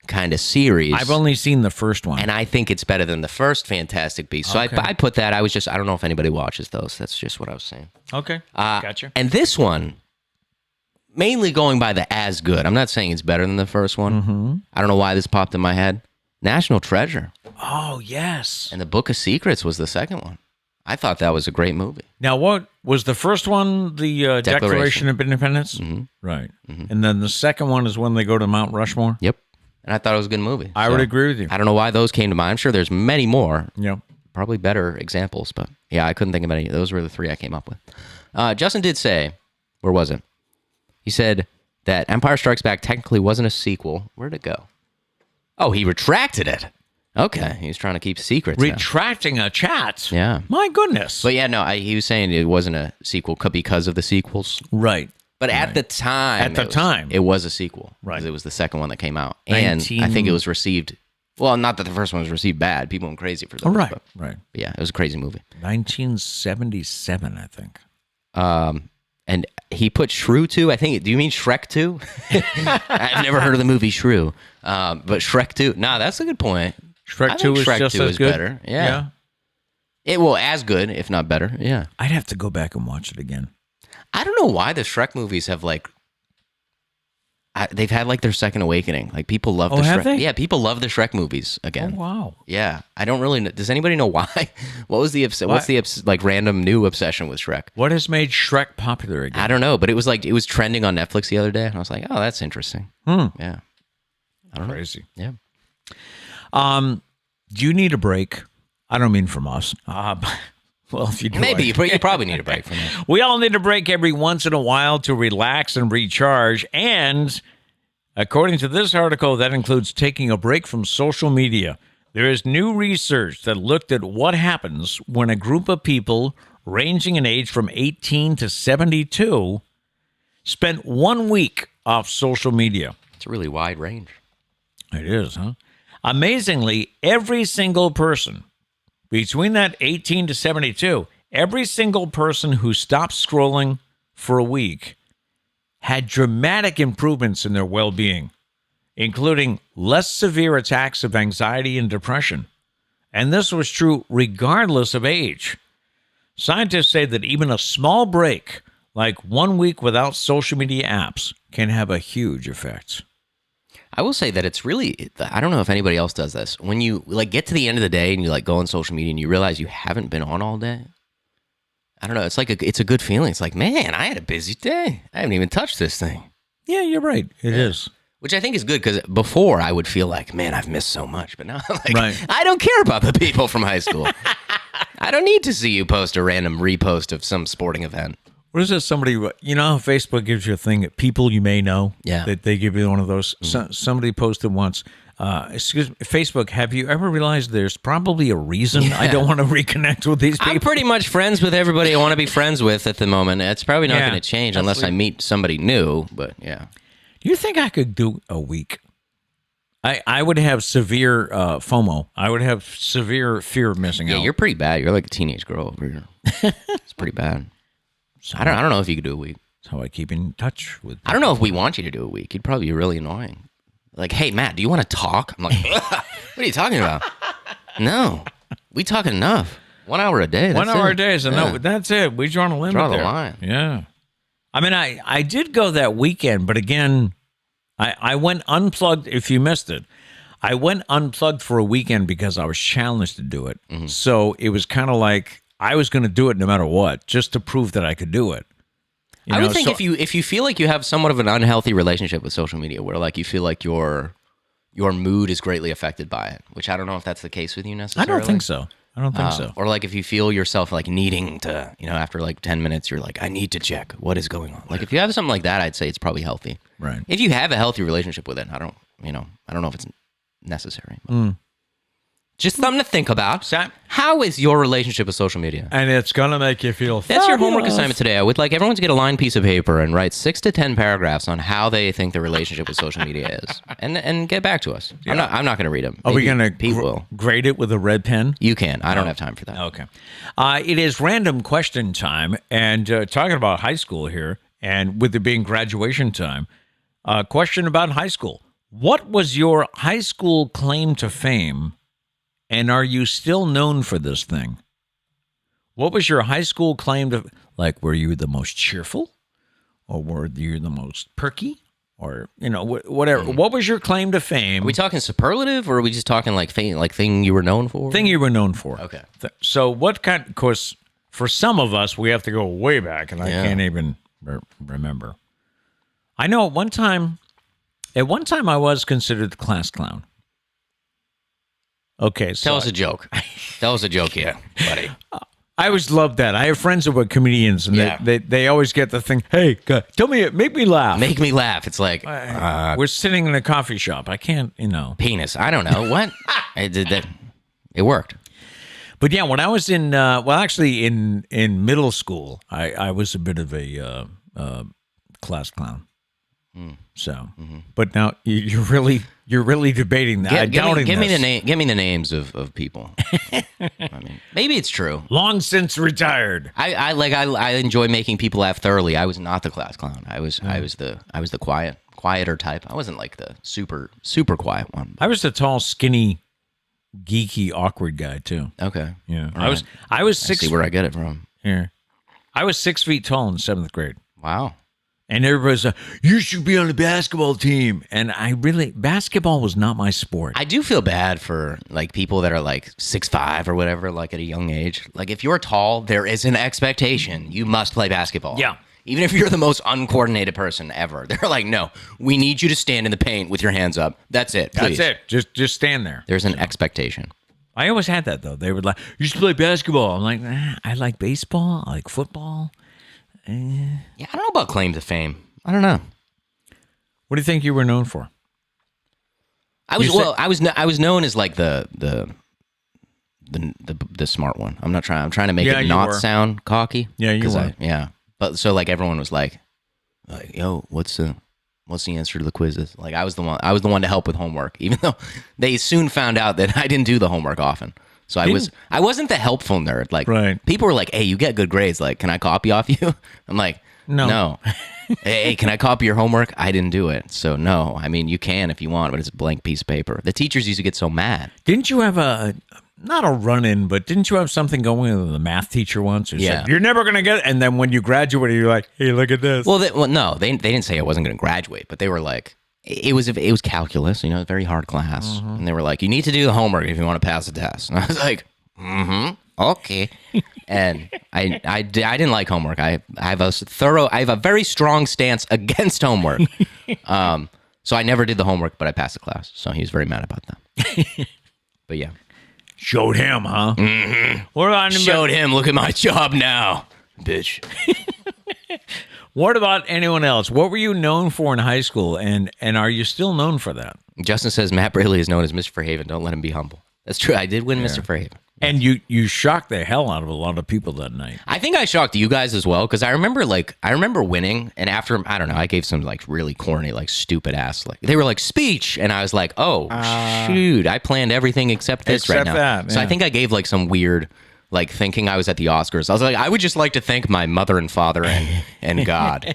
kind of series. I've only seen the first one. And I think it's better than the first Fantastic Beast. So I put that. I don't know if anybody watches those. That's just what I was saying. Okay. Gotcha. And this one, mainly going by the as good. I'm not saying it's better than the first one. I don't know why this popped in my head. National Treasure. Oh, yes. And The Book of Secrets was the second one. I thought that was a great movie. Now, what was the first one? The Declaration of Independence? Right. And then the second one is when they go to Mount Rushmore? Yep. And I thought it was a good movie. I would agree with you. I don't know why those came to mind. I'm sure there's many more. Yeah. Probably better examples, but yeah, I couldn't think of any. Those were the three I came up with. Justin did say, where was it? He said that Empire Strikes Back technically wasn't a sequel. Where'd it go? Oh, he retracted it. Okay, he was trying to keep secrets. Retracting a chat. Yeah. My goodness. But yeah, no, he was saying it wasn't a sequel because of the sequels. Right. But at the time, it was a sequel. Right. Because it was the second one that came out. And I think it was received, well, not that the first one was received bad. People went crazy for those. Right. But yeah, it was a crazy movie. 1977, I think. And he put Shrew 2. I think. Do you mean Shrek 2? I've never heard of the movie Shrew. But Shrek 2. Nah, that's a good point. Shrek 2 is just as good. Better. Yeah. It will as good, if not better. Yeah. I'd have to go back and watch it again. I don't know why the Shrek movies have they've had like their second awakening. Like people love the Shrek. Have they? Yeah, people love the Shrek movies again. Oh wow. Yeah, I don't really know. Does anybody know why? What's the like random new obsession with Shrek? What has made Shrek popular again? I don't know, but it was trending on Netflix the other day, and I was like, oh, that's interesting. Yeah, I don't know. Crazy. Yeah. Do you need a break? I don't mean from us. Well, if you do, maybe you probably need a break from us. We all need a break every once in a while to relax and recharge. And according to this article, that includes taking a break from social media. There is new research that looked at what happens when a group of people ranging in age from 18 to 72 spent 1 week off social media. It's a really wide range. It is, huh? Amazingly, every single person between that 18 to 72, every single person who stopped scrolling for a week had dramatic improvements in their well-being, including less severe attacks of anxiety and depression. And this was true regardless of age. Scientists say that even a small break, like 1 week without social media apps, can have a huge effect. I will say that it's really, I don't know if anybody else does this. When you get to the end of the day and you go on social media and you realize you haven't been on all day. I don't know. It's it's a good feeling. It's like, man, I had a busy day. I haven't even touched this thing. Yeah, you're right. It is. Which I think is good because before I would feel like, man, I've missed so much. But now right. I don't care about the people from high school. I don't need to see you post a random repost of some sporting event. What is this? Somebody, how Facebook gives you a thing, people you may know. Yeah. That they give you one of those. Mm-hmm. Somebody posted once, excuse me, Facebook, have you ever realized there's probably a reason I don't want to reconnect with these people? I'm pretty much friends with everybody I want to be friends with at the moment. It's probably not going to change unless I meet somebody new, but yeah. Do you think I could do a week? I would have severe FOMO. I would have severe fear of missing out. Yeah, you're pretty bad. You're like a teenage girl over here. It's pretty bad. So I don't know if you could do a week. That's how I keep in touch with. I don't know if we want you to do a week. You'd probably be really annoying. Like, hey, Matt, do you want to talk? I'm like, what are you talking about? No, we talk enough. 1 hour a day. 1 hour a day is enough. Yeah. That's it. We draw a limit Draw the there. line. Yeah. I mean, I did go that weekend, but again, I went unplugged. If you missed it, I went unplugged for a weekend because I was challenged to do it. Mm-hmm. So it was kind of like I was going to do it no matter what, just to prove that I could do it. I would think if you feel like you have somewhat of an unhealthy relationship with social media, where like you feel like your mood is greatly affected by it, which I don't know if that's the case with you necessarily. I don't think so. Or like if you feel yourself like needing to, after like 10 minutes, you're like, I need to check what is going on. Like if you have something like that, I'd say it's probably healthy. Right. If you have a healthy relationship with it, I don't know if it's necessary. Just something to think about. How is your relationship with social media? And it's going to make you feel That's your homework assignment today. I would like everyone to get a lined piece of paper and write 6 to 10 paragraphs on how they think their relationship with social media is, and get back to us. Yeah. I'm not going to read them. Are we going to grade it with a red pen? You can. I don't have time for that. Okay. It is random question time, and talking about high school here, and with it being graduation time, question about high school. What was your high school claim to fame? And are you still known for this thing? What was your high school claim to, like, were you the most cheerful? Or were you the most perky? Or, whatever. What was your claim to fame? Are we talking superlative, or are we just talking like fame, like thing you were known for? Thing you were known for. Okay. So what kind, of course, for some of us, we have to go way back, and I can't even remember. I know at one time I was considered the class clown. Okay, so tell us a joke. Tell us a joke, yeah, buddy. I always loved that. I have friends who were comedians, and they always get the thing, hey, tell me, make me laugh. Make me laugh. It's like, we're sitting in a coffee shop. I can't, Penis. I don't know. What? It worked. But yeah, when I was in middle school, I was a bit of a class clown. So, but now you're really debating that. Give me the names of people. I mean, maybe it's true. Long since retired. I enjoy making people laugh thoroughly. I was not the class clown. I was the quieter type. I wasn't like the super quiet one. I was the tall, skinny, geeky, awkward guy too. Okay. Yeah. Right. I was 6. I see where I get it from. Here. I was 6 feet tall in 7th grade. Wow. And everybody's like, you should be on the basketball team. And basketball was not my sport. I do feel bad for like people that are like 6'5" or whatever, like at a young age. Like if you're tall, there is an expectation. You must play basketball. Yeah. Even if you're the most uncoordinated person ever. They're like, no, we need you to stand in the paint with your hands up. That's it. Please. That's it. Just stand there. There's an expectation. I always had that, though. They would like, you should play basketball. I'm like, I like baseball. I like football. Yeah, I don't know about claim to fame. I don't know. What do you think you were known for? I was known as like the smart one. I'm trying to make it not sound cocky. Yeah, you were. But so like everyone was like, yo, what's the answer to the quizzes? Like I was the one to help with homework, even though they soon found out that I didn't do the homework often. So I wasn't the helpful nerd. Like people were like, hey, you get good grades. Like, can I copy off you? I'm like, no. Hey, can I copy your homework? I didn't do it. So no. I mean, you can if you want, but it's a blank piece of paper. The teachers used to get so mad. Didn't you have not a run-in, but didn't you have something going with the math teacher once? Who said, you're never going to get it. And then when you graduated, you're like, hey, look at this. Well, no, they didn't say I wasn't going to graduate, but they were like, it was calculus, a very hard class. Mm-hmm. And they were like, you need to do the homework if you want to pass the test. And I was like, okay. And I didn't like homework. I have a very strong stance against homework. So I never did the homework, but I passed the class. So he was very mad about that. But yeah. Showed him, huh? Mm-hmm. Showed him. Look at my job now, bitch. What about anyone else? What were you known for in high school, and are you still known for that? Justin says Matt Braley is known as Mr. Fairhaven. Don't let him be humble. That's true. I did win Mr. Fairhaven. And you shocked the hell out of a lot of people that night. I think I shocked you guys as well because I remember winning, and after I don't know, I gave some like really corny, like stupid ass, like they were like speech, and I was like, oh shoot, I planned everything except this right now. That, so I think I gave like some weird, like thinking I was at the Oscars. I was like, I would just like to thank my mother and father and God.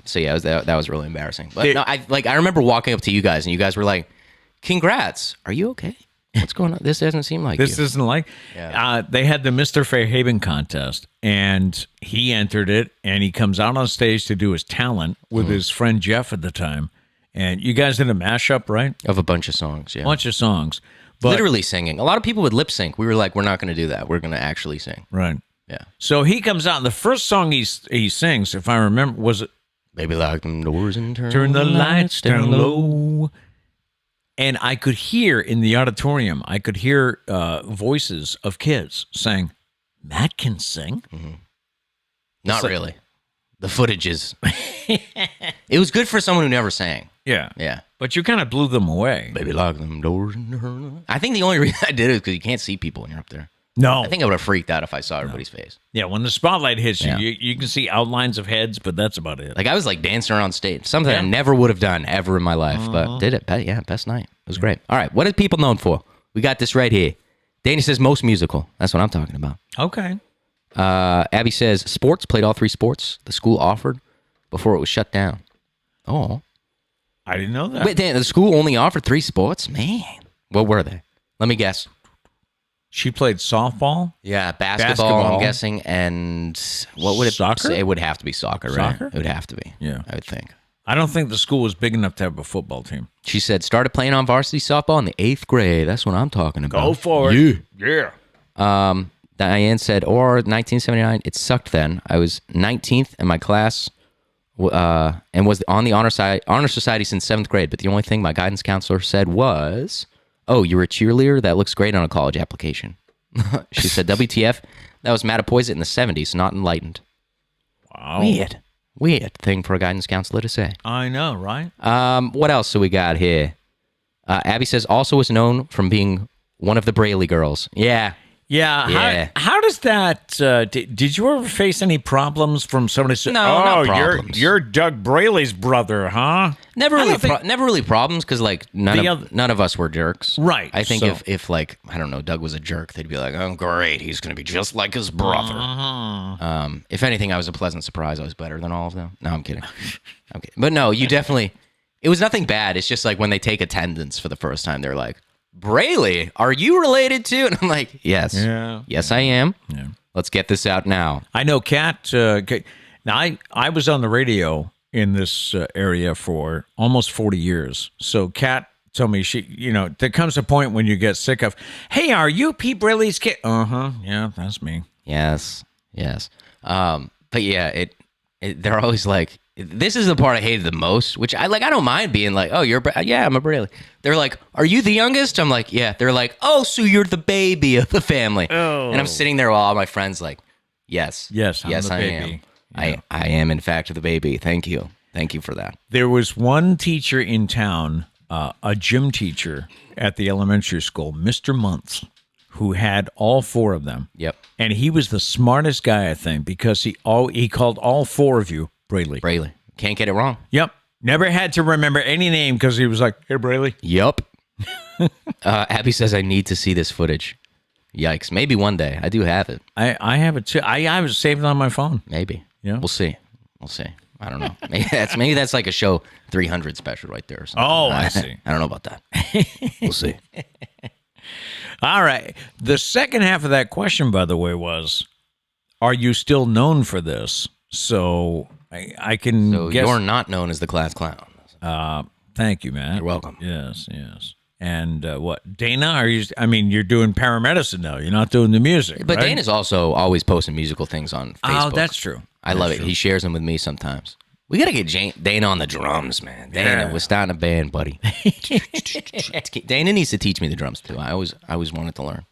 So yeah, that was really embarrassing. But no, I remember walking up to you guys, and you guys were like, "Congrats, are you okay? What's going on? This doesn't seem like this you." isn't like. They had the Mr. Fairhaven contest, and he entered it, and he comes out on stage to do his talent with his friend Jeff at the time. And you guys did a mashup, right? Of a bunch of songs, yeah. A bunch of songs. But, literally singing. A lot of people would lip sync. We were like, we're not going to do that. We're going to actually sing. Right. Yeah. So he comes out, and the first song he sings, if I remember, was it Baby Lock Them Doors and Turn the Lights Down Low. And I could hear in the auditorium, voices of kids saying, Matt can sing? Mm-hmm. Not really. The footage is... It was good for someone who never sang. Yeah. Yeah. But you kind of blew them away. Baby, lock them doors. I think the only reason I did it is because you can't see people when you're up there. No. I think I would have freaked out if I saw everybody's face. Yeah, when the spotlight hits you, you can see outlines of heads, but that's about it. Like, I was like dancing around stage. Something I never would have done ever in my life, but did it. Best night. It was great. All right, what are people known for? We got this right here. Danny says most musical. That's what I'm talking about. Okay. Abby says sports, played all 3 sports the school offered before it was shut down. Oh. I didn't know that. Wait, Dan, the school only offered 3 sports? Man. What were they? Let me guess. She played softball? Yeah, basketball. I'm guessing, and what would it Soccer? It would have to be soccer, right? Soccer? It would have to be. Yeah. I would think. I don't think the school was big enough to have a football team. She said started playing on varsity softball in the 8th grade. That's what I'm talking about. Go for it. Yeah. Diane said, or 1979, it sucked then. I was 19th in my class and was on the honor society since 7th grade, but the only thing my guidance counselor said was, oh, you're a cheerleader? That looks great on a college application. She said, WTF? That was Mattapoisett in the 70s, not enlightened. Wow. Weird thing for a guidance counselor to say. I know, right? What else do we got here? Abby says, also was known from being one of the Braley girls. Yeah. How does that? Did you ever face any problems from somebody saying, No, not problems. You're Doug Braley's brother, huh? Never really problems because like none of us were jerks. Right. I think if like, I don't know, Doug was a jerk, they'd be like, oh, great, he's going to be just like his brother. If anything, I was a pleasant surprise. I was better than all of them. No, I'm kidding. But no, you definitely, it was nothing bad. It's just like when they take attendance for the first time, they're like, Braley, are you related to? And I'm like, yes. Yeah. Yes, I am. Yeah. Let's get this out now. I know Kat. Now, I was on the radio in this area for almost 40 years. So Kat told me there comes a point when you get sick of, hey, are you Pete Braley's kid? Uh-huh. Yeah, that's me. Yes. But yeah, they're always like, this is the part I hated the most, which I don't mind being like, oh, I'm a Braley. They're like, are you the youngest? I'm like, yeah. They're like, oh, so you're the baby of the family. Oh. And I'm sitting there while all my friends like, yes, I'm the baby. I am. I am, in fact, the baby. Thank you for that. There was one teacher in town, a gym teacher at the elementary school, Mr. Months, who had all 4 of them. Yep. And he was the smartest guy, I think, because he called all 4 of you Braley. Can't get it wrong. Yep. Never had to remember any name because he was like, hey, Braley. Yep. Abby says, I need to see this footage. Yikes. Maybe one day. I do have it. I have it too. I was saved on my phone. Maybe. Yeah. We'll see. I don't know. Maybe that's like a show 300 special right there or something. Oh, I see. I don't know about that. We'll see. All right. The second half of that question, by the way, was, are you still known for this? So I can guess. You're not known as the class clown. Thank you, Matt. You're welcome. Yes. And what, Dana? Are you? I mean, you're doing paramedicine now. You're not doing the music. But right? Dana's also always posting musical things on Facebook. Oh, that's true. I love it. He shares them with me sometimes. We got to get Dana on the drums, man. Dana, we're starting a band, buddy. Dana needs to teach me the drums, too. I always wanted to learn.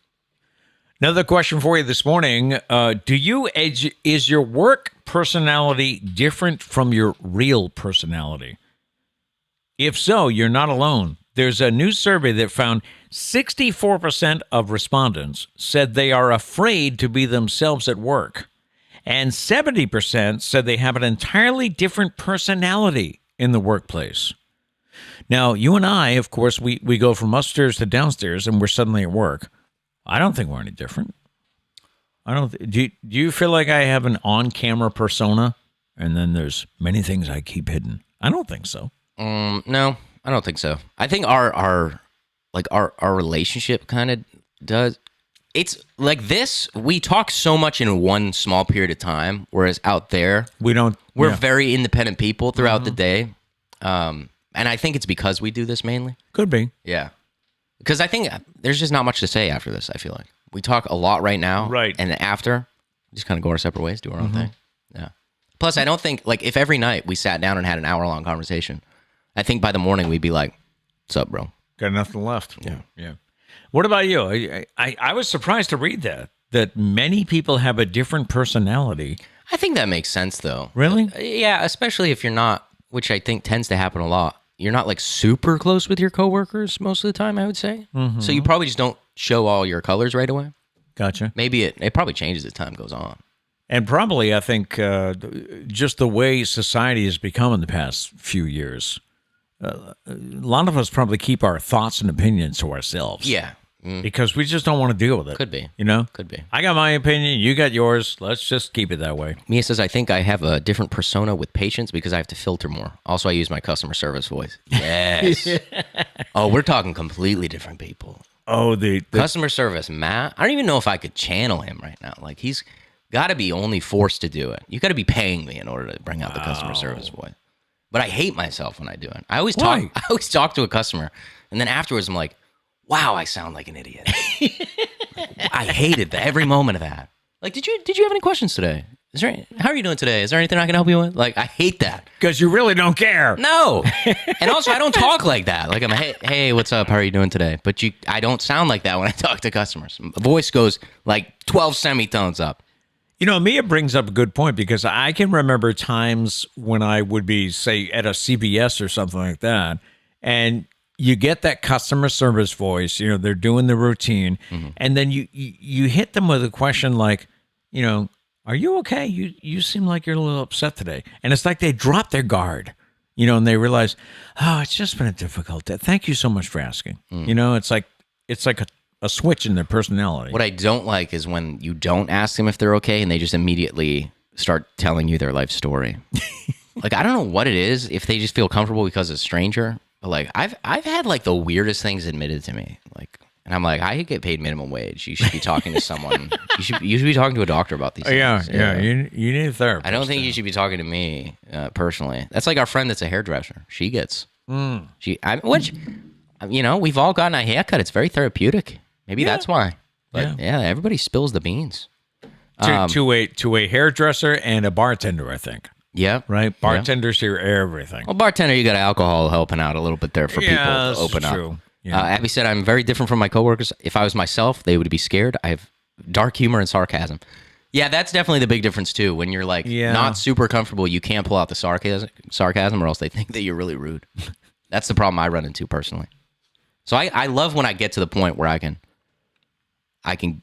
Another question for you this morning. Is your work personality different from your real personality? If so, you're not alone. There's a new survey that found 64% of respondents said they are afraid to be themselves at work. And 70% said they have an entirely different personality in the workplace. Now, you and I, of course, we go from upstairs to downstairs and we're suddenly at work. I don't think we're any different. Do you feel like I have an on-camera persona and then there's many things I keep hidden? I don't think so. No, I don't think so. I think our relationship kind of does. It's like this. We talk so much in one small period of time, whereas out there we're very independent people throughout the day. And I think it's because we do this mainly. Could be. Yeah. Because I think there's just not much to say after this, I feel like. We talk a lot right now. Right. And after, we just kind of go our separate ways, do our own thing. Yeah. Plus, I don't think, like, if every night we sat down and had an hour-long conversation, I think by the morning we'd be like, what's up, bro? Got nothing left. Yeah. What about you? I was surprised to read that many people have a different personality. I think that makes sense, though. Really? Yeah, especially if you're not, which I think tends to happen a lot, you're not, like, super close with your coworkers most of the time, I would say. Mm-hmm. So you probably just don't show all your colors right away. Gotcha. Maybe it probably changes as time goes on. And probably, I think, just the way society has become in the past few years, a lot of us probably keep our thoughts and opinions to ourselves. Yeah. Because we just don't want to deal with it. Could be. You know? Could be. I got my opinion, you got yours. Let's just keep it that way. Mia says, I think I have a different persona with patients because I have to filter more. Also, I use my customer service voice. Yes. Oh, we're talking completely different people. Oh, the customer service, Matt. I don't even know if I could channel him right now. Like, he's got to be only forced to do it. You got to be paying me in order to bring out the customer service voice. But I hate myself when I do it. I always talk to a customer, and then afterwards I'm like, wow, I sound like an idiot. I hated every moment of that. Like, did you have any questions today? How are you doing today? Is there anything I can help you with? Like, I hate that. Because you really don't care. No. And also, I don't talk like that. Like, I'm, hey, what's up? How are you doing today? But I don't sound like that when I talk to customers. The voice goes like 12 semitones up. You know, Mia brings up a good point because I can remember times when I would be, say, at a CVS or something like that, and you get that customer service voice, you know, they're doing the routine, and then you hit them with a question like, you know, are you okay? You seem like you're a little upset today. And it's like they drop their guard, you know, and they realize, oh, it's just been a difficult day. Thank you so much for asking. You know, it's like a switch in their personality. What I don't like is when you don't ask them if they're okay and they just immediately start telling you their life story. Like, I don't know what it is, if they just feel comfortable because it's a stranger. But like, I've had like the weirdest things admitted to me. Like, and I'm like, I get paid minimum wage. You should be talking to someone. You should be talking to a doctor about these things. Yeah. You need a therapist. I don't think you should be talking to me personally. That's like our friend that's a hairdresser. She gets which, you know, we've all gotten a haircut. It's very therapeutic. Maybe that's why. But yeah, everybody spills the beans. To a hairdresser and a bartender, I think. Yeah. Right? Bartenders hear everything. Well, bartender, you got alcohol helping out a little bit there for people to open up. Yeah. Abby said, I'm very different from my coworkers. If I was myself, they would be scared. I have dark humor and sarcasm. Yeah, that's definitely the big difference, too. When you're like not super comfortable, you can't pull out the sarcasm or else they think that you're really rude. That's the problem I run into personally. So I love when I get to the point where I can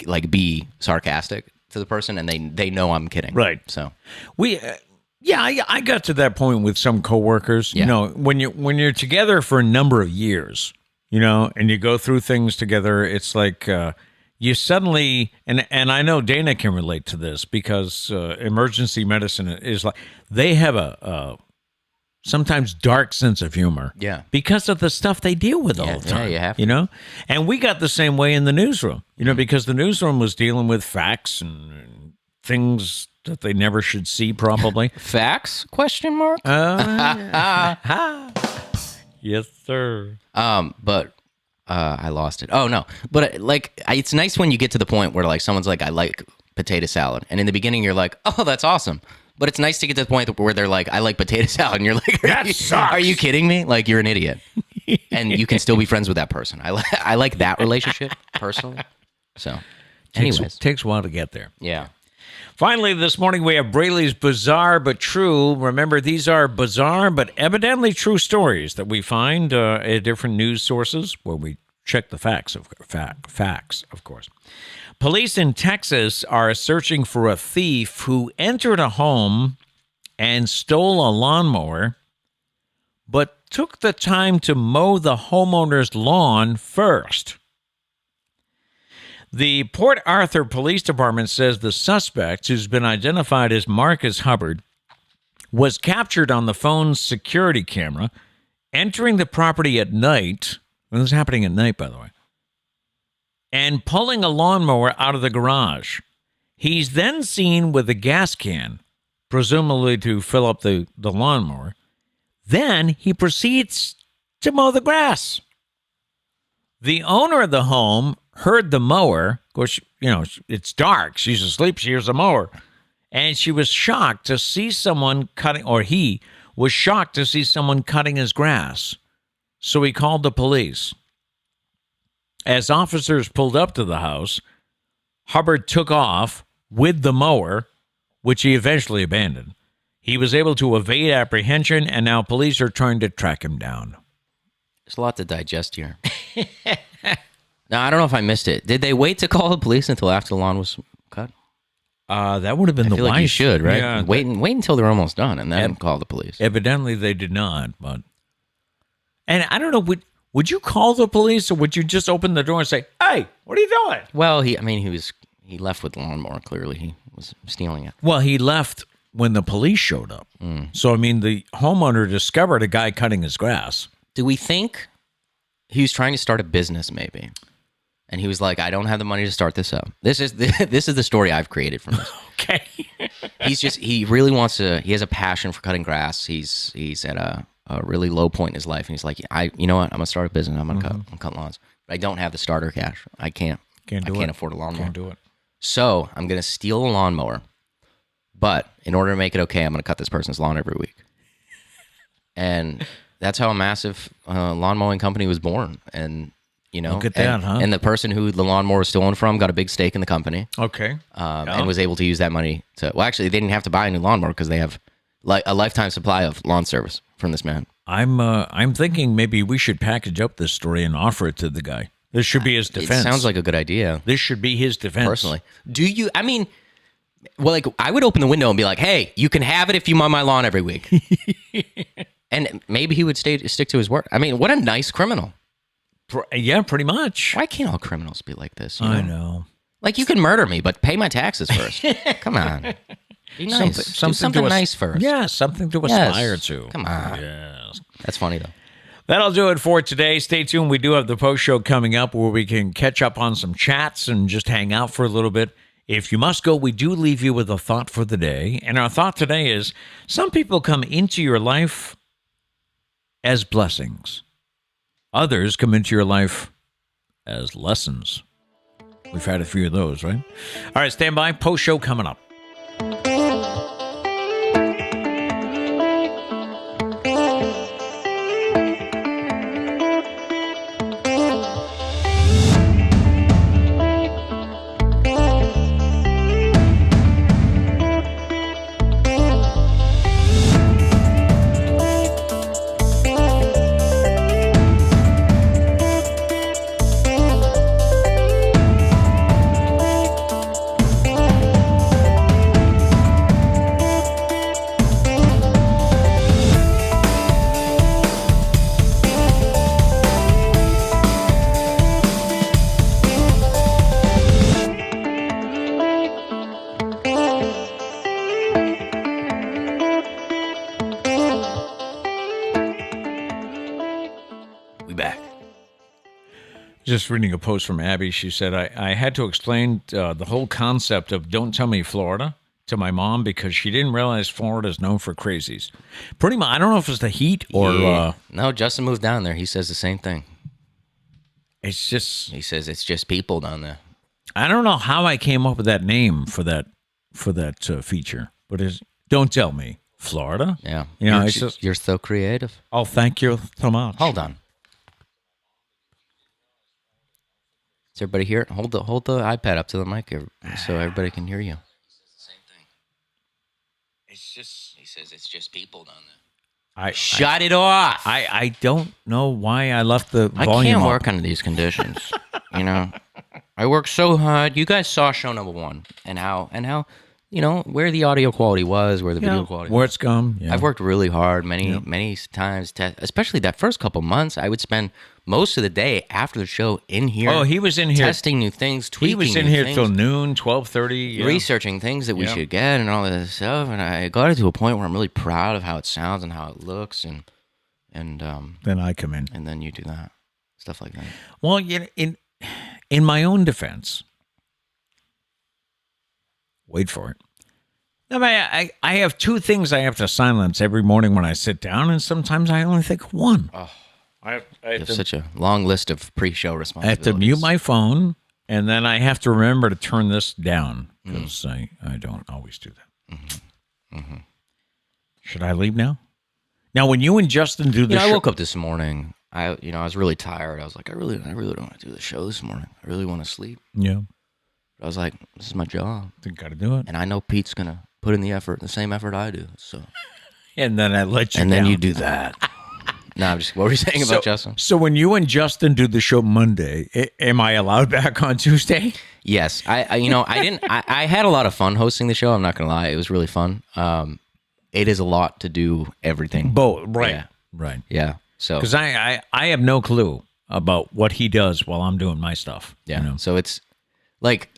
like be sarcastic to the person and they know I'm kidding. Right. So I got to that point with some coworkers. You know, when you're together for a number of years, you know, and you go through things together, it's like you suddenly and I know Dana can relate to this because emergency medicine is like they have a sometimes dark sense of humor. Yeah. Because of the stuff they deal with all the time. Yeah, you have to. You know? And we got the same way in the newsroom, you know, because the newsroom was dealing with facts and things that they never should see, probably. Facts? Question mark? Yes, sir. But I lost it. Oh, no. But like, it's nice when you get to the point where like someone's like, I like potato salad. And in the beginning, you're like, oh, that's awesome. But it's nice to get to the point where they're like, I like potato salad. And you're like, are you kidding me? Like, you're an idiot. And you can still be friends with that person. I like that relationship, personally. So, anyways. Takes a while to get there. Yeah. Finally, this morning we have Braley's Bizarre But True. Remember, these are bizarre but evidently true stories that we find at different news sources where we check the facts, of course. Police in Texas are searching for a thief who entered a home and stole a lawnmower, but took the time to mow the homeowner's lawn first. The Port Arthur Police Department says the suspect, who's been identified as Marcus Hubbard, was captured on the phone's security camera, entering the property at night. Well, this is happening at night, by the way. And pulling a lawnmower out of the garage. He's then seen with a gas can, presumably to fill up the lawnmower. Then he proceeds to mow the grass. The owner of the home heard the mower. Of course, it's dark. She's asleep. She hears the mower. And she was shocked to see someone cutting, or he was shocked to see someone cutting his grass. So he called the police. As officers pulled up to the house, Hubbard took off with the mower, which he eventually abandoned. He was able to evade apprehension, and now police are trying to track him down. There's a lot to digest here. Now, I don't know if I missed it. Did they wait to call the police until after the lawn was cut? That would have been I the feel wise. like you should, right? Yeah, wait until they're almost done and then call the police. Evidently, they did not. But and I don't know. Would you call the police, or would you just open the door and say, "Hey, what are you doing?" Well, he left with the lawnmower. Clearly, he was stealing it. Well, he left when the police showed up. So, I mean, the homeowner discovered a guy cutting his grass. Do we think he was trying to start a business, maybe? And he was like, I don't have the money to start this up. This is the story I've created from this. Okay. he really wants to, he has a passion for cutting grass. He's at a really low point in his life. And he's like, you know what? I'm going to start a business. I'm going to cut lawns. But I don't have the starter cash. I can't afford a lawnmower. Can't do it. So I'm going to steal a lawnmower. But in order to make it okay, I'm going to cut this person's lawn every week. And that's how a massive lawn mowing company was born. And look at that, huh? And the person who the lawnmower was stolen from got a big stake in the company. Okay. And was able to use that money to. Well, actually, they didn't have to buy a new lawnmower because they have a lifetime supply of lawn service from this man. I'm thinking maybe we should package up this story and offer it to the guy. This should be his defense. It sounds like a good idea. This should be his defense. Personally, do you? I mean, well, I would open the window and be like, "Hey, you can have it if you mow my lawn every week." And maybe he would stick to his word. I mean, what a nice criminal. Yeah, pretty much. Why can't all criminals be like this? I know. Like, you can murder me, but pay my taxes first. Come on. Be nice. Do something nice first. Yeah, something to aspire to. Come on. Yes. That's funny, though. That'll do it for today. Stay tuned. We do have the post show coming up where we can catch up on some chats and just hang out for a little bit. If you must go, we do leave you with a thought for the day. And our thought today is, some people come into your life as blessings. Others come into your life as lessons. We've had a few of those, right? All right, stand by. Post show coming up. Just reading a post from Abby. She said, I had to explain the whole concept of Don't Tell Me Florida to my mom because she didn't realize Florida is known for crazies. Pretty much, I don't know if it's the heat or... Yeah. No, Justin moved down there. He says the same thing. It's just... He says it's just people down there. I don't know how I came up with that name for that feature, but it's Don't Tell Me Florida. Yeah. You know, you're so creative. Oh, thank you so much. Hold on. Is everybody here? Hold the iPad up to the mic so everybody can hear you. It's just... He says it's just people down there. Shut it off. I don't know why I left the volume I can't up. work under these conditions. I work so hard. You guys saw show number 1 and how where the audio quality was, where the video quality was. Where it's come. Yeah. I've worked really hard many times, especially that first couple months. I would spend most of the day after the show in here. Oh, he was in here testing new things, tweaking. He was in here till noon, 12:30, researching things that we should get and all this stuff. And I got it to a point where I'm really proud of how it sounds and how it looks. And then I come in, and then you do that stuff like that. Well, in my own defense, wait for it. I have 2 things I have to silence every morning when I sit down, and sometimes I only think of one. Oh. I have such a long list of pre-show responsibilities. I have to mute my phone, and then I have to remember to turn this down because I don't always do that. Mm-hmm. Mm-hmm. Should I leave now? Now, when you and Justin do the show... I woke up this morning. I was really tired. I was like, I really don't want to do the show this morning. I really want to sleep. Yeah. But I was like, this is my job. You got to do it. And I know Pete's going to put in the same effort I do. So. And then I let you And down. then you do that. No, what were you saying about Justin? So when you and Justin do the show Monday, am I allowed back on Tuesday? Yes. I had a lot of fun hosting the show. I'm not going to lie. It was really fun. It is a lot to do everything. Both, right. Yeah. Right. Yeah. So, because I have no clue about what he does while I'm doing my stuff. Yeah. So it's like,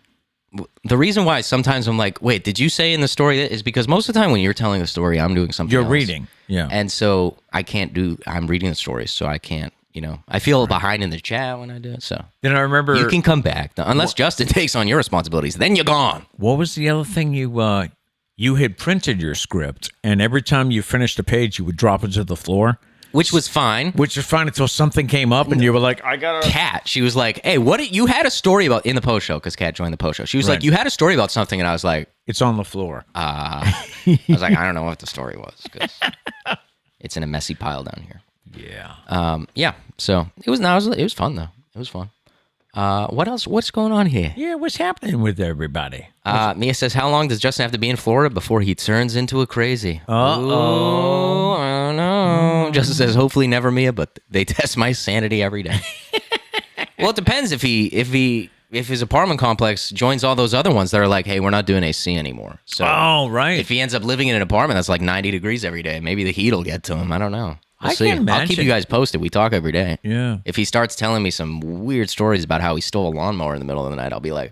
the reason why sometimes I'm like, wait, did you say in the story that is because most of the time when you're telling the story, I'm doing something else. Reading. Yeah. And so I'm reading the stories, so I can't, I feel behind in the chat when I do it. So then I remember you can come back unless Justin takes on your responsibilities, then you're gone. What was the other thing you had printed your script, and every time you finished a page, you would drop it to the floor? Which was fine. Until something came up and you were like, I got to... Kat, she was like, hey, you had a story about, in the post show, because Kat joined the post show. She was like, you had a story about something, and I was like... It's on the floor. I was like, I don't know what the story was, because it's in a messy pile down here. Yeah. Yeah, so it was fun, though. It was fun. What else? What's going on here? Yeah, what's happening with everybody? Mia says, how long does Justin have to be in Florida before he turns into a crazy? Uh-oh. I don't know. Justin says, hopefully never, Mia, but they test my sanity every day. Well, it depends if his apartment complex joins all those other ones that are like, hey, we're not doing AC anymore. So right. If he ends up living in an apartment that's like 90 degrees every day, maybe the heat will get to him. I don't know. We'll see. Can't imagine. I'll keep you guys posted. We talk every day. Yeah. If he starts telling me some weird stories about how he stole a lawnmower in the middle of the night, I'll be like,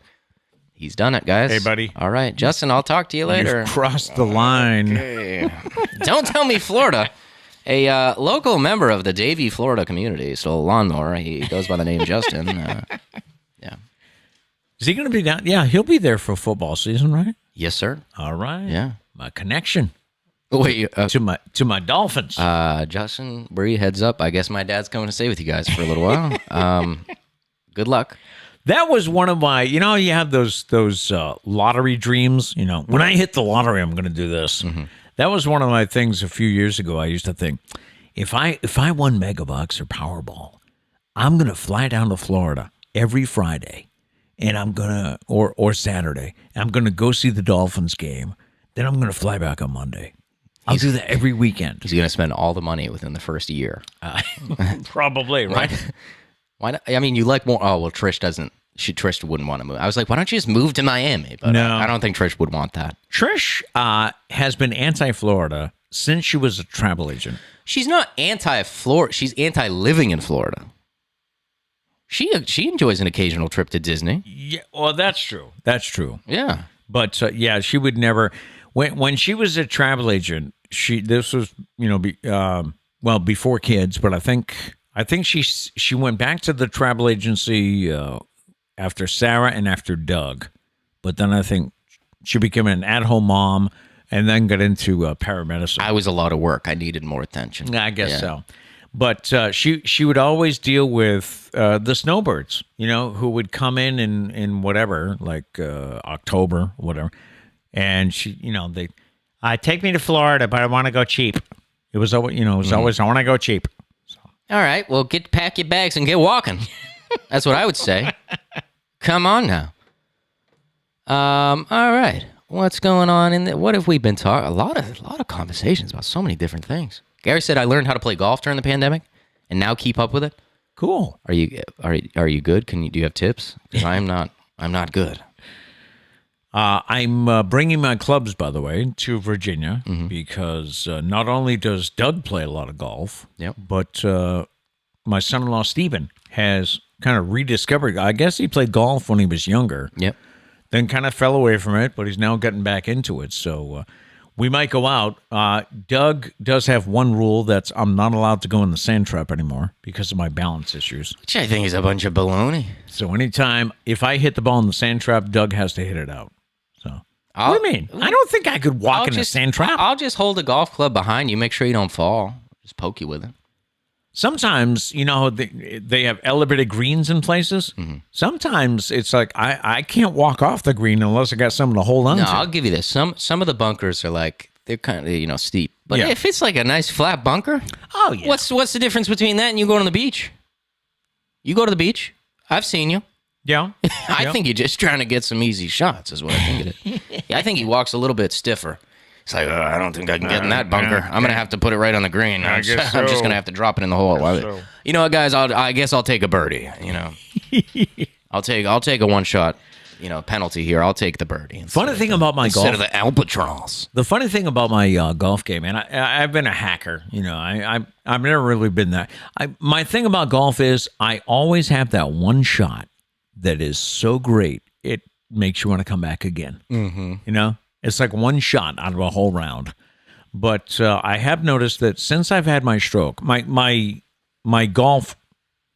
he's done it, guys. Hey, buddy. All right, Justin, I'll talk to you later. You've crossed the line. Okay. Don't tell me Florida. A local member of the Davie, Florida community stole a lawnmower. He goes by the name Justin. Yeah. Is he going to be down? Yeah, he'll be there for football season, right? Yes, sir. All right. Yeah. My connection. Wait, to my Dolphins. Justin, Bree, heads up. I guess my dad's coming to stay with you guys for a little while. Good luck. That was one of my, you have those lottery dreams. When I hit the lottery, I'm going to do this. Mm-hmm. That was one of my things a few years ago. I used to think, if I won Megabucks or Powerball, I'm going to fly down to Florida every Friday, and I'm gonna or Saturday. I'm going to go see the Dolphins game. Then I'm going to fly back on Monday. I'll do that every weekend. He's going to spend all the money within the first year. Probably, right? Why not? I mean, you like more. Oh, well, Trish wouldn't want to move. I was like, why don't you just move to Miami? But no. I don't think Trish would want that. Trish has been anti-Florida since she was a travel agent. She's not anti-Florida. She's anti-living in Florida. She enjoys an occasional trip to Disney. Yeah, well, that's true. That's true. Yeah. But, she would never... When she was a travel agent, this was, before kids, but I think she went back to the travel agency after Sarah and after Doug. But then I think she became an at-home mom and then got into paramedicine. I was a lot of work. I needed more attention. I guess so. But she would always deal with the snowbirds, who would come in whatever, like October, whatever. And she, they take me to Florida, but I want to go cheap. It was always, always, I want to go cheap. So. All right, well, pack your bags and get walking. That's what I would say. Come on now. All right. what's going on in there? What have we been talking? A lot of conversations about so many different things. Gary said I learned how to play golf during the pandemic, and now keep up with it. Cool. Are you good? Do you have tips? Because I'm not good. I'm bringing my clubs, by the way, to Virginia because not only does Doug play a lot of golf, but my son-in-law Stephen has kind of rediscovered. I guess he played golf when he was younger. Yep. Then kind of fell away from it, but he's now getting back into it. So we might go out. Doug does have one rule that's I'm not allowed to go in the sand trap anymore because of my balance issues. Which I think is a bunch of baloney. So anytime, if I hit the ball in the sand trap, Doug has to hit it out. So what do you mean? I don't think I could walk in a sand trap. I'll just hold a golf club behind you. Make sure you don't fall. Just poke you with it. Sometimes, they have elevated greens in places. Sometimes it's like I can't walk off the green unless I got something to hold on to. No, I'll give you this. Some of the bunkers are like, they're kind of, steep. But if it's like a nice flat bunker, what's the difference between that and you going to the beach? You go to the beach. I've seen you. Yeah. I think you're just trying to get some easy shots is what I think it is. I think he walks a little bit stiffer. It's like, I don't think I can get in that bunker. I'm going to have to put it right on the green. I'm just going to have to drop it in the hole. So. You know what, guys? I guess I'll take a birdie, I'll take a one-shot, penalty here. I've been a albatross. The funny thing about my golf game, and I've been a hacker. I've never really been that. My thing about golf is I always have that one shot that is so great it makes you want to come back again. It's like one shot out of a whole round. But I have noticed that since I've had my stroke, my golf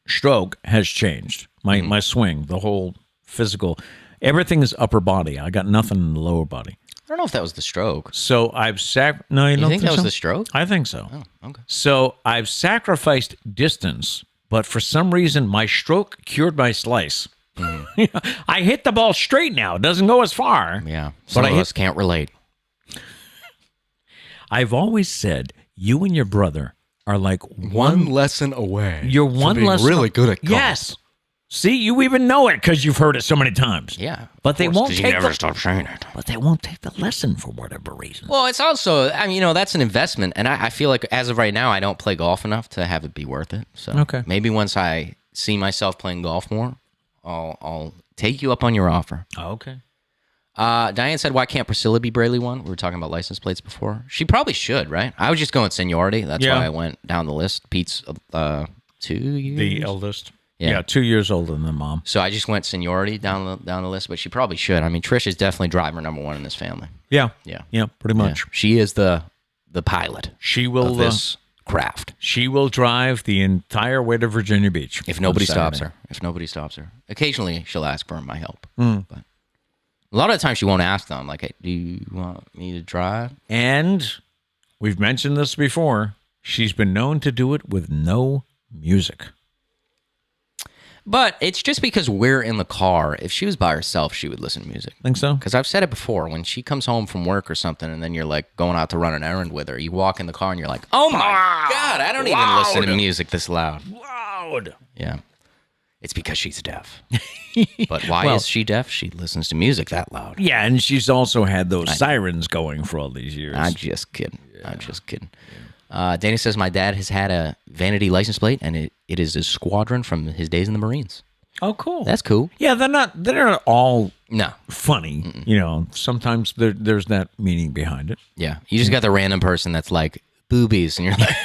stroke has changed. My swing, the whole physical, everything is upper body. I got nothing in the lower body. I don't know if that was the stroke. So I've No, you don't think that was so? the stroke? I think so. Oh, okay. So I've sacrificed distance, but for some reason my stroke cured my slice. I hit the ball straight now. It doesn't go as far. Yeah. Some of us can't relate. I've always said you and your brother are like one lesson away. You're one lesson really good at golf. Yes. See, you even know it because you've heard it so many times. Yeah. But they won't take never stop saying it. But they won't take the lesson for whatever reason. Well, it's also, that's an investment. And I feel like as of right now, I don't play golf enough to have it be worth it. So maybe once I see myself playing golf more, I'll take you up on your offer. Oh, okay. Diane said, why can't Priscilla be Braley one? We were talking about license plates before. She probably should, right? I was just going seniority. That's why I went down the list. Pete's 2 years? The eldest. Yeah, 2 years older than mom. So I just went seniority down the list, but she probably should. I mean, Trish is definitely driver number one in this family. Yeah, pretty much. Yeah. She is the pilot. She will of this craft. She will drive the entire way to Virginia Beach if nobody stops her. Occasionally, she'll ask for my help, but a lot of the time she won't ask them. Like, hey, do you want me to drive? And we've mentioned this before. She's been known to do it with no music. But it's just because we're in the car. If she was by herself, she would listen to music. Think so? Because I've said it before. When she comes home from work or something, and then you're like going out to run an errand with her, you walk in the car and you're like, oh my God, I don't even listen to music this loud. Loud. Yeah. It's because she's deaf. But why is she deaf? She listens to music that loud. Yeah, and she's also had those sirens going for all these years. I'm just kidding. Danny says, my dad has had a vanity license plate, and it is a squadron from his days in the Marines. Oh, cool. That's cool. Yeah, they're not all funny. Mm-mm. Sometimes there's that meaning behind it. Yeah. You just got the random person that's like, boobies, and you're like,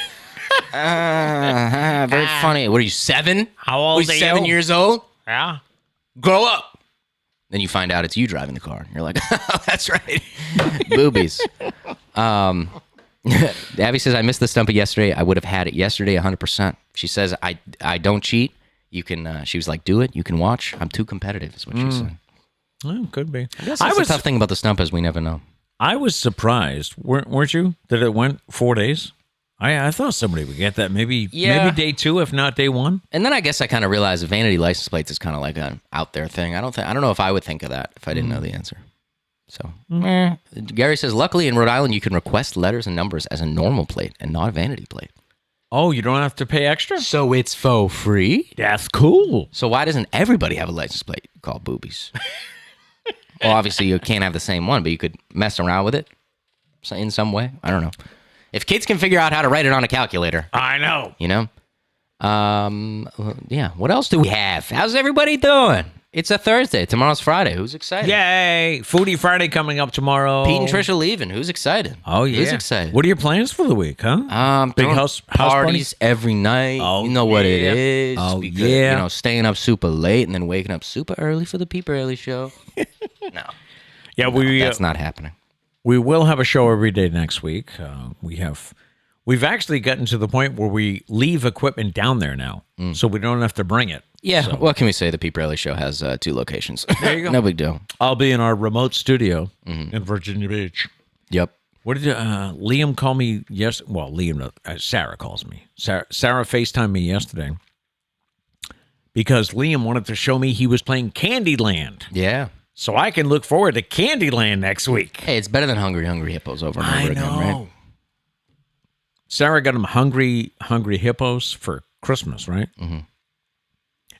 very funny. What are you, 7? How old are you? 7 years old? Yeah. Grow up. Then you find out it's you driving the car. And you're like, oh, that's right. Boobies. Abby says, I missed the Stumpah yesterday. I would have had it yesterday 100%. She says, I don't cheat. You can, she was like, do it. You can watch. I'm too competitive is what she said. Well, could be. I guess that's the tough thing about the Stumpah is we never know. I was surprised, weren't you, that it went 4 days? I thought somebody would get that maybe day 2, if not day 1. And then I guess I kind of realized the vanity license plates is kind of like an out there thing. I don't know if I would think of that if I didn't know the answer. So Gary says, luckily in Rhode Island you can request letters and numbers as a normal plate and not a vanity plate. Oh, you don't have to pay extra? So it's for free? That's cool. So why doesn't everybody have a license plate called boobies? Well, obviously you can't have the same one, but you could mess around with it in some way. I don't know. If kids can figure out how to write it on a calculator. I know. You know? Yeah. What else do we have? How's everybody doing? It's a Thursday. Tomorrow's Friday. Who's excited? Yay. Foodie Friday coming up tomorrow. Pete and Trish are leaving. Who's excited? Oh, yeah. Who's excited? What are your plans for the week, huh? Big house parties every night. Oh, you know what it is. Oh, because, yeah. You know, staying up super late and then waking up super early for the Pete Braley Show. No. Yeah, that's not happening. We will have a show every day next week. We've actually gotten to the point where we leave equipment down there now, so we don't have to bring it. Yeah, So- what can we say? The Pete Braley Show has 2 locations. There you go. No big deal. I'll be in our remote studio in Virginia Beach. Yep. What did Liam call me? Well, Liam, Sarah calls me. Sarah FaceTimed me yesterday because Liam wanted to show me he was playing Candyland. Yeah. So I can look forward to Candyland next week. Hey, it's better than Hungry Hungry Hippos over and over again, right? Sarah got him Hungry Hippos for Christmas, right? Mm-hmm.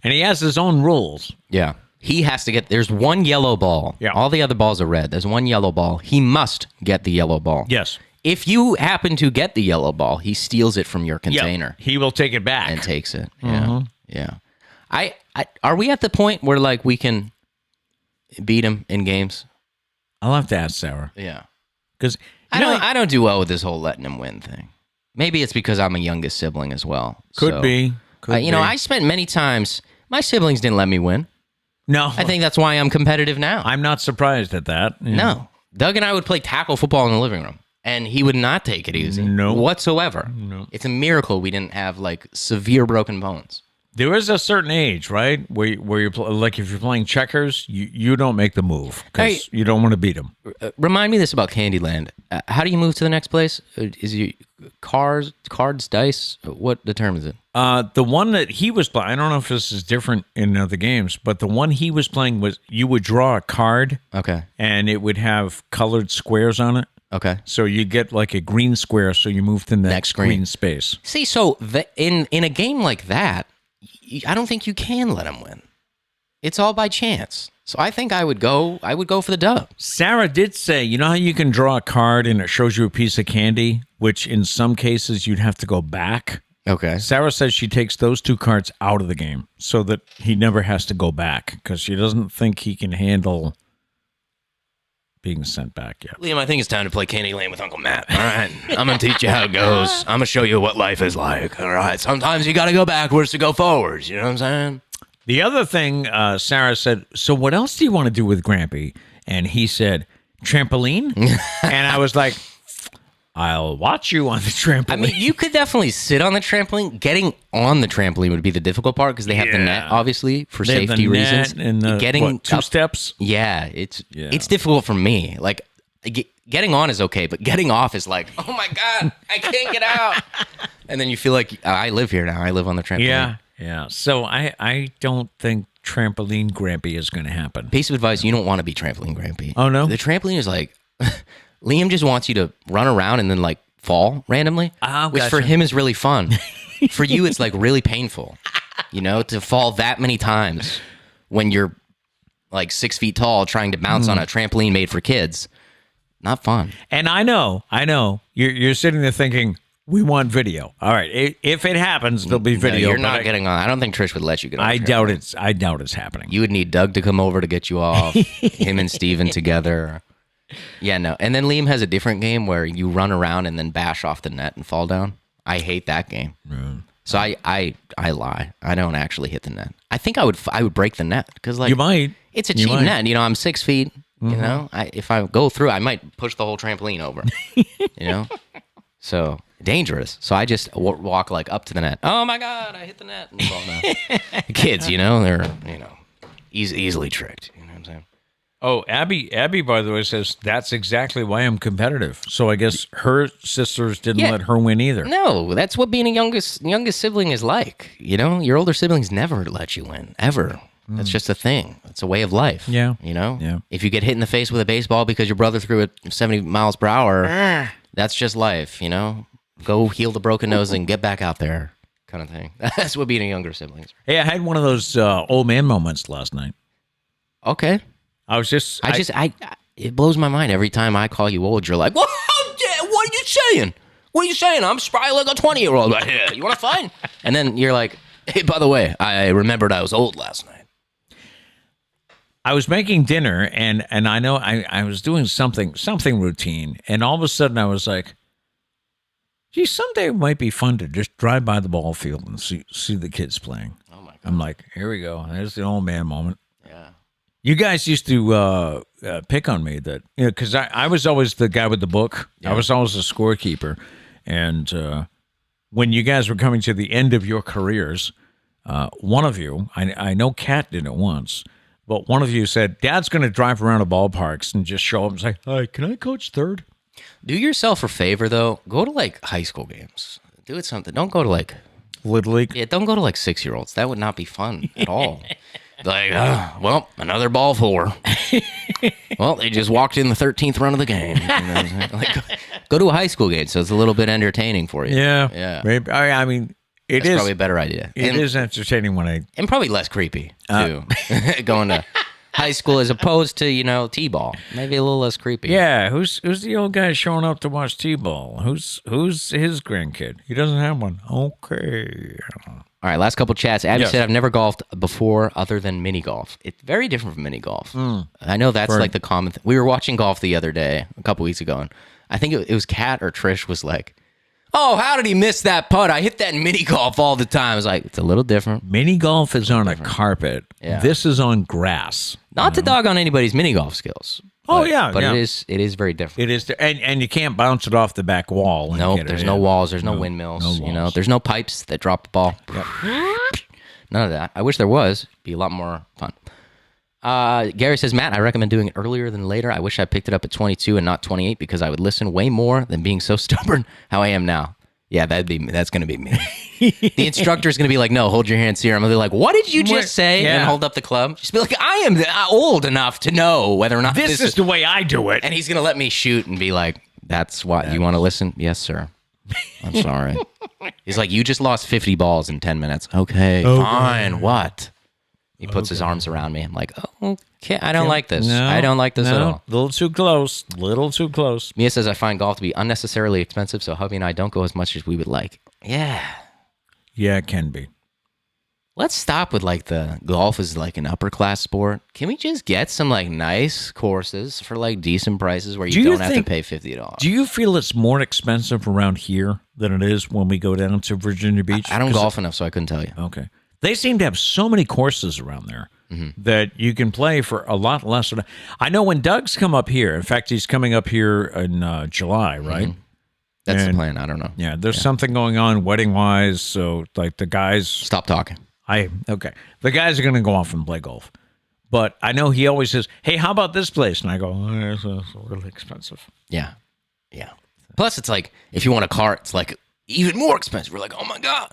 And he has his own rules. Yeah. He has to get, there's one yellow ball. Yeah. All the other balls are red. There's one yellow ball. He must get the yellow ball. Yes. If you happen to get the yellow ball, he steals it from your container. He will take it back. And takes it. Yeah. Yeah. I are we at the point where, like, we can beat him in games? I'll have to ask Sarah. Yeah. Because I don't do well with this whole letting him win thing. Maybe it's because I'm a youngest sibling as well. Could be. You know, I spent many times, my siblings didn't let me win. No. I think that's why I'm competitive now. I'm not surprised at that. Yeah. No. Doug and I would play tackle football in the living room, and he would not take it easy. No. Whatsoever. No. It's a miracle we didn't have, like, severe broken bones. There is a certain age, right, where you're like if you're playing checkers, you don't make the move because you don't want to beat them. Remind me this about Candyland. How do you move to the next place? Is it cards, dice? What determines it? The one that he was playing, I don't know if this is different in other games, but the one he was playing was you would draw a card, Okay. and it would have colored squares on it. Okay. So you get like a green square, so you move to the Next green space. See, so in a game like that, I don't think you can let him win. It's all by chance. So I think I would go for the dub. Sarah did say, you know how you can draw a card and it shows you a piece of candy, which in some cases you'd have to go back? Okay. Sarah says she takes those 2 cards out of the game so that he never has to go back because she doesn't think he can handle being sent back yet. Liam, I think it's time to play Candyland with Uncle Matt. All right. I'm going to teach you how it goes. I'm going to show you what life is like. All right. Sometimes you got to go backwards to go forwards. You know what I'm saying? The other thing, Sarah said, so what else do you want to do with Grampy? And he said, trampoline? And I was like, I'll watch you on the trampoline. I mean, you could definitely sit on the trampoline. Getting on the trampoline would be the difficult part because they have the net, obviously, for They have safety the net reasons. and the, getting 2 up- steps? Yeah, it's difficult for me. Like, getting on is okay, but getting off is like, oh my God, I can't get out. And then you feel like I live here now. I live on the trampoline. Yeah. So I don't think trampoline Grampy is going to happen. Piece of advice, you don't want to be trampoline Grampy. Oh, no? The trampoline is like, Liam just wants you to run around and then like fall randomly, which for him is really fun. For you, it's like really painful, you know, to fall that many times when you're like 6 feet tall trying to bounce on a trampoline made for kids. Not fun. And I know. You're sitting there thinking, we want video. All right. If it happens, there'll be video. No, you're not getting on. I don't think Trish would let you get on. I doubt it's happening. You would need Doug to come over to get you off. Him and Steven together. Yeah, no. And then Liam has a different game where you run around and then bash off the net and fall down. I hate that game. So I lie. I don't actually hit the net. I think I would break the net because like You might. It's a cheap net. You know, I'm 6 feet. You know, if I go through, I might push the whole trampoline over. You know, so dangerous. So I just walk like up to the net. Oh my God, I hit the net and fall down. The kids, you know, they're easily tricked. You know what I'm saying? Oh, Abby, by the way, says that's exactly why I'm competitive. So I guess her sisters didn't let her win either. No, that's what being a youngest sibling is like. You know, your older siblings never let you win, ever. That's just a thing. It's a way of life. Yeah. You know? Yeah. If you get hit in the face with a baseball because your brother threw it 70 miles per hour, that's just life, you know? Go heal the broken nose and get back out there kind of thing. That's what being a younger sibling is. Hey, I had one of those old man moments last night. Okay. It blows my mind every time I call you old. You're like, well, what are you saying? What are you saying? I'm spry like a 20-year-old right here. You want to fight? And then you're like, hey, by the way, I remembered I was old last night. I was making dinner, and I know I was doing something routine, and all of a sudden I was like, gee, someday it might be fun to just drive by the ball field and see the kids playing. Oh my God. I'm like, here we go. There's the old man moment. Yeah. You guys used to pick on me that, because I was always the guy with the book. Yeah. I was always the scorekeeper. And when you guys were coming to the end of your careers, one of you, I know Kat did it once, but one of you said, Dad's going to drive around the ballparks and just show up and say, hi, can I coach third? Do yourself a favor, though. Go to, like, high school games. Do it something. Don't go to, like... Little League? Yeah, don't go to, like, 6-year-olds. That would not be fun at all. Like, well, another ball four. Well, they just walked in the 13th run of the game. Like, go to a high school game so it's a little bit entertaining for you. Yeah. Maybe. I mean... That's probably a better idea. It is entertaining and probably less creepy too. Going to high school as opposed to t-ball, maybe a little less creepy. Yeah, who's the old guy showing up to watch t-ball? Who's his grandkid? He doesn't have one. Okay. All right, last couple chats. Abby said I've never golfed before other than mini golf. It's very different from mini golf. I know that's like the common thing. We were watching golf the other day, a couple weeks ago, and I think it was Kat or Trish was like, oh, how did he miss that putt? I hit that in mini golf all the time. I was like, it's a little different. Mini golf is on a carpet. Yeah. This is on grass. Not to dog on anybody's mini golf skills. But, it is very different. It is, and you can't bounce it off the back wall. No, there's no walls. There's no windmills. There's no pipes that drop the ball. Yep. None of that. I wish there was. It'd be a lot more fun. Gary says, Matt, I recommend doing it earlier than later. I wish I picked it up at 22 and not 28 because I would listen way more than being so stubborn how I am now. Yeah, that's going to be me. The instructor's going to be like, no, hold your hands here. I'm going to be like, what did you just say? And hold up the club. Just be like, I am old enough to know whether or not this is the way I do it. And he's going to let me shoot and be like, that's what you want to listen? Yes, sir. I'm sorry. He's like, you just lost 50 balls in 10 minutes. Okay, fine. What? He puts his arms around me. I'm like, oh, okay, I don't like this. I don't like this at all. A little too close. Mia says, I find golf to be unnecessarily expensive, so hubby and I don't go as much as we would like. Yeah. Yeah, it can be. Let's stop with like the golf is like an upper class sport. Can we just get some like nice courses for like decent prices where you don't have to pay $50? Do you feel it's more expensive around here than it is when we go down to Virginia Beach? I don't golf enough, so I couldn't tell you. Okay. They seem to have so many courses around there that you can play for a lot less. I know when Doug's come up here, in fact, he's coming up here in July, right? That's the plan. I don't know. Yeah, there's something going on wedding-wise, so like the guys... Stop talking. Okay. The guys are going to go off and play golf. But I know he always says, hey, how about this place? And I go, it's really expensive. Yeah. Plus, it's like, if you want a car, it's like even more expensive. We're like, oh my God.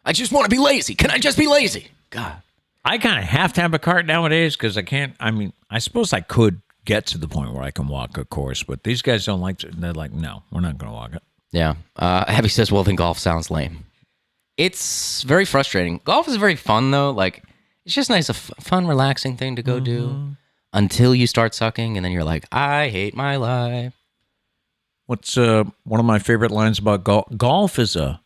I just want to be lazy. Can I just be lazy? God. I kind of have to have a cart nowadays because I can't. I mean, I suppose I could get to the point where I can walk a course, but these guys don't like to. They're like, no, we're not going to walk it. Yeah. Abby says, well, then golf sounds lame. It's very frustrating. Golf is very fun, though. Like, it's just nice, a fun, relaxing thing to go do until you start sucking, and then you're like, I hate my life. What's one of my favorite lines about golf? Golf is a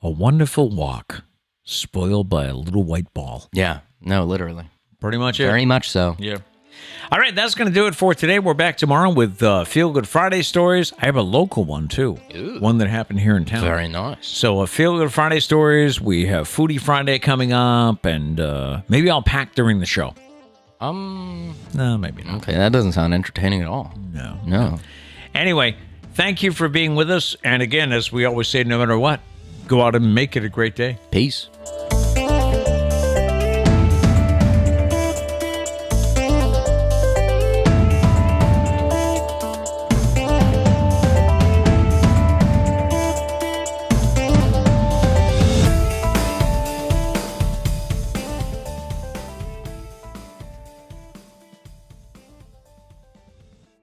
wonderful walk, spoiled by a little white ball. Yeah, no, literally. Pretty much it. Very much so. Yeah. All right, that's going to do it for today. We're back tomorrow with Feel Good Friday stories. I have a local one, too. Ooh. One that happened here in town. Very nice. So Feel Good Friday stories. We have Foodie Friday coming up, and maybe I'll pack during the show. No, maybe not. Okay, that doesn't sound entertaining at all. No. Anyway, thank you for being with us. And again, as we always say, no matter what, go out and make it a great day. Peace.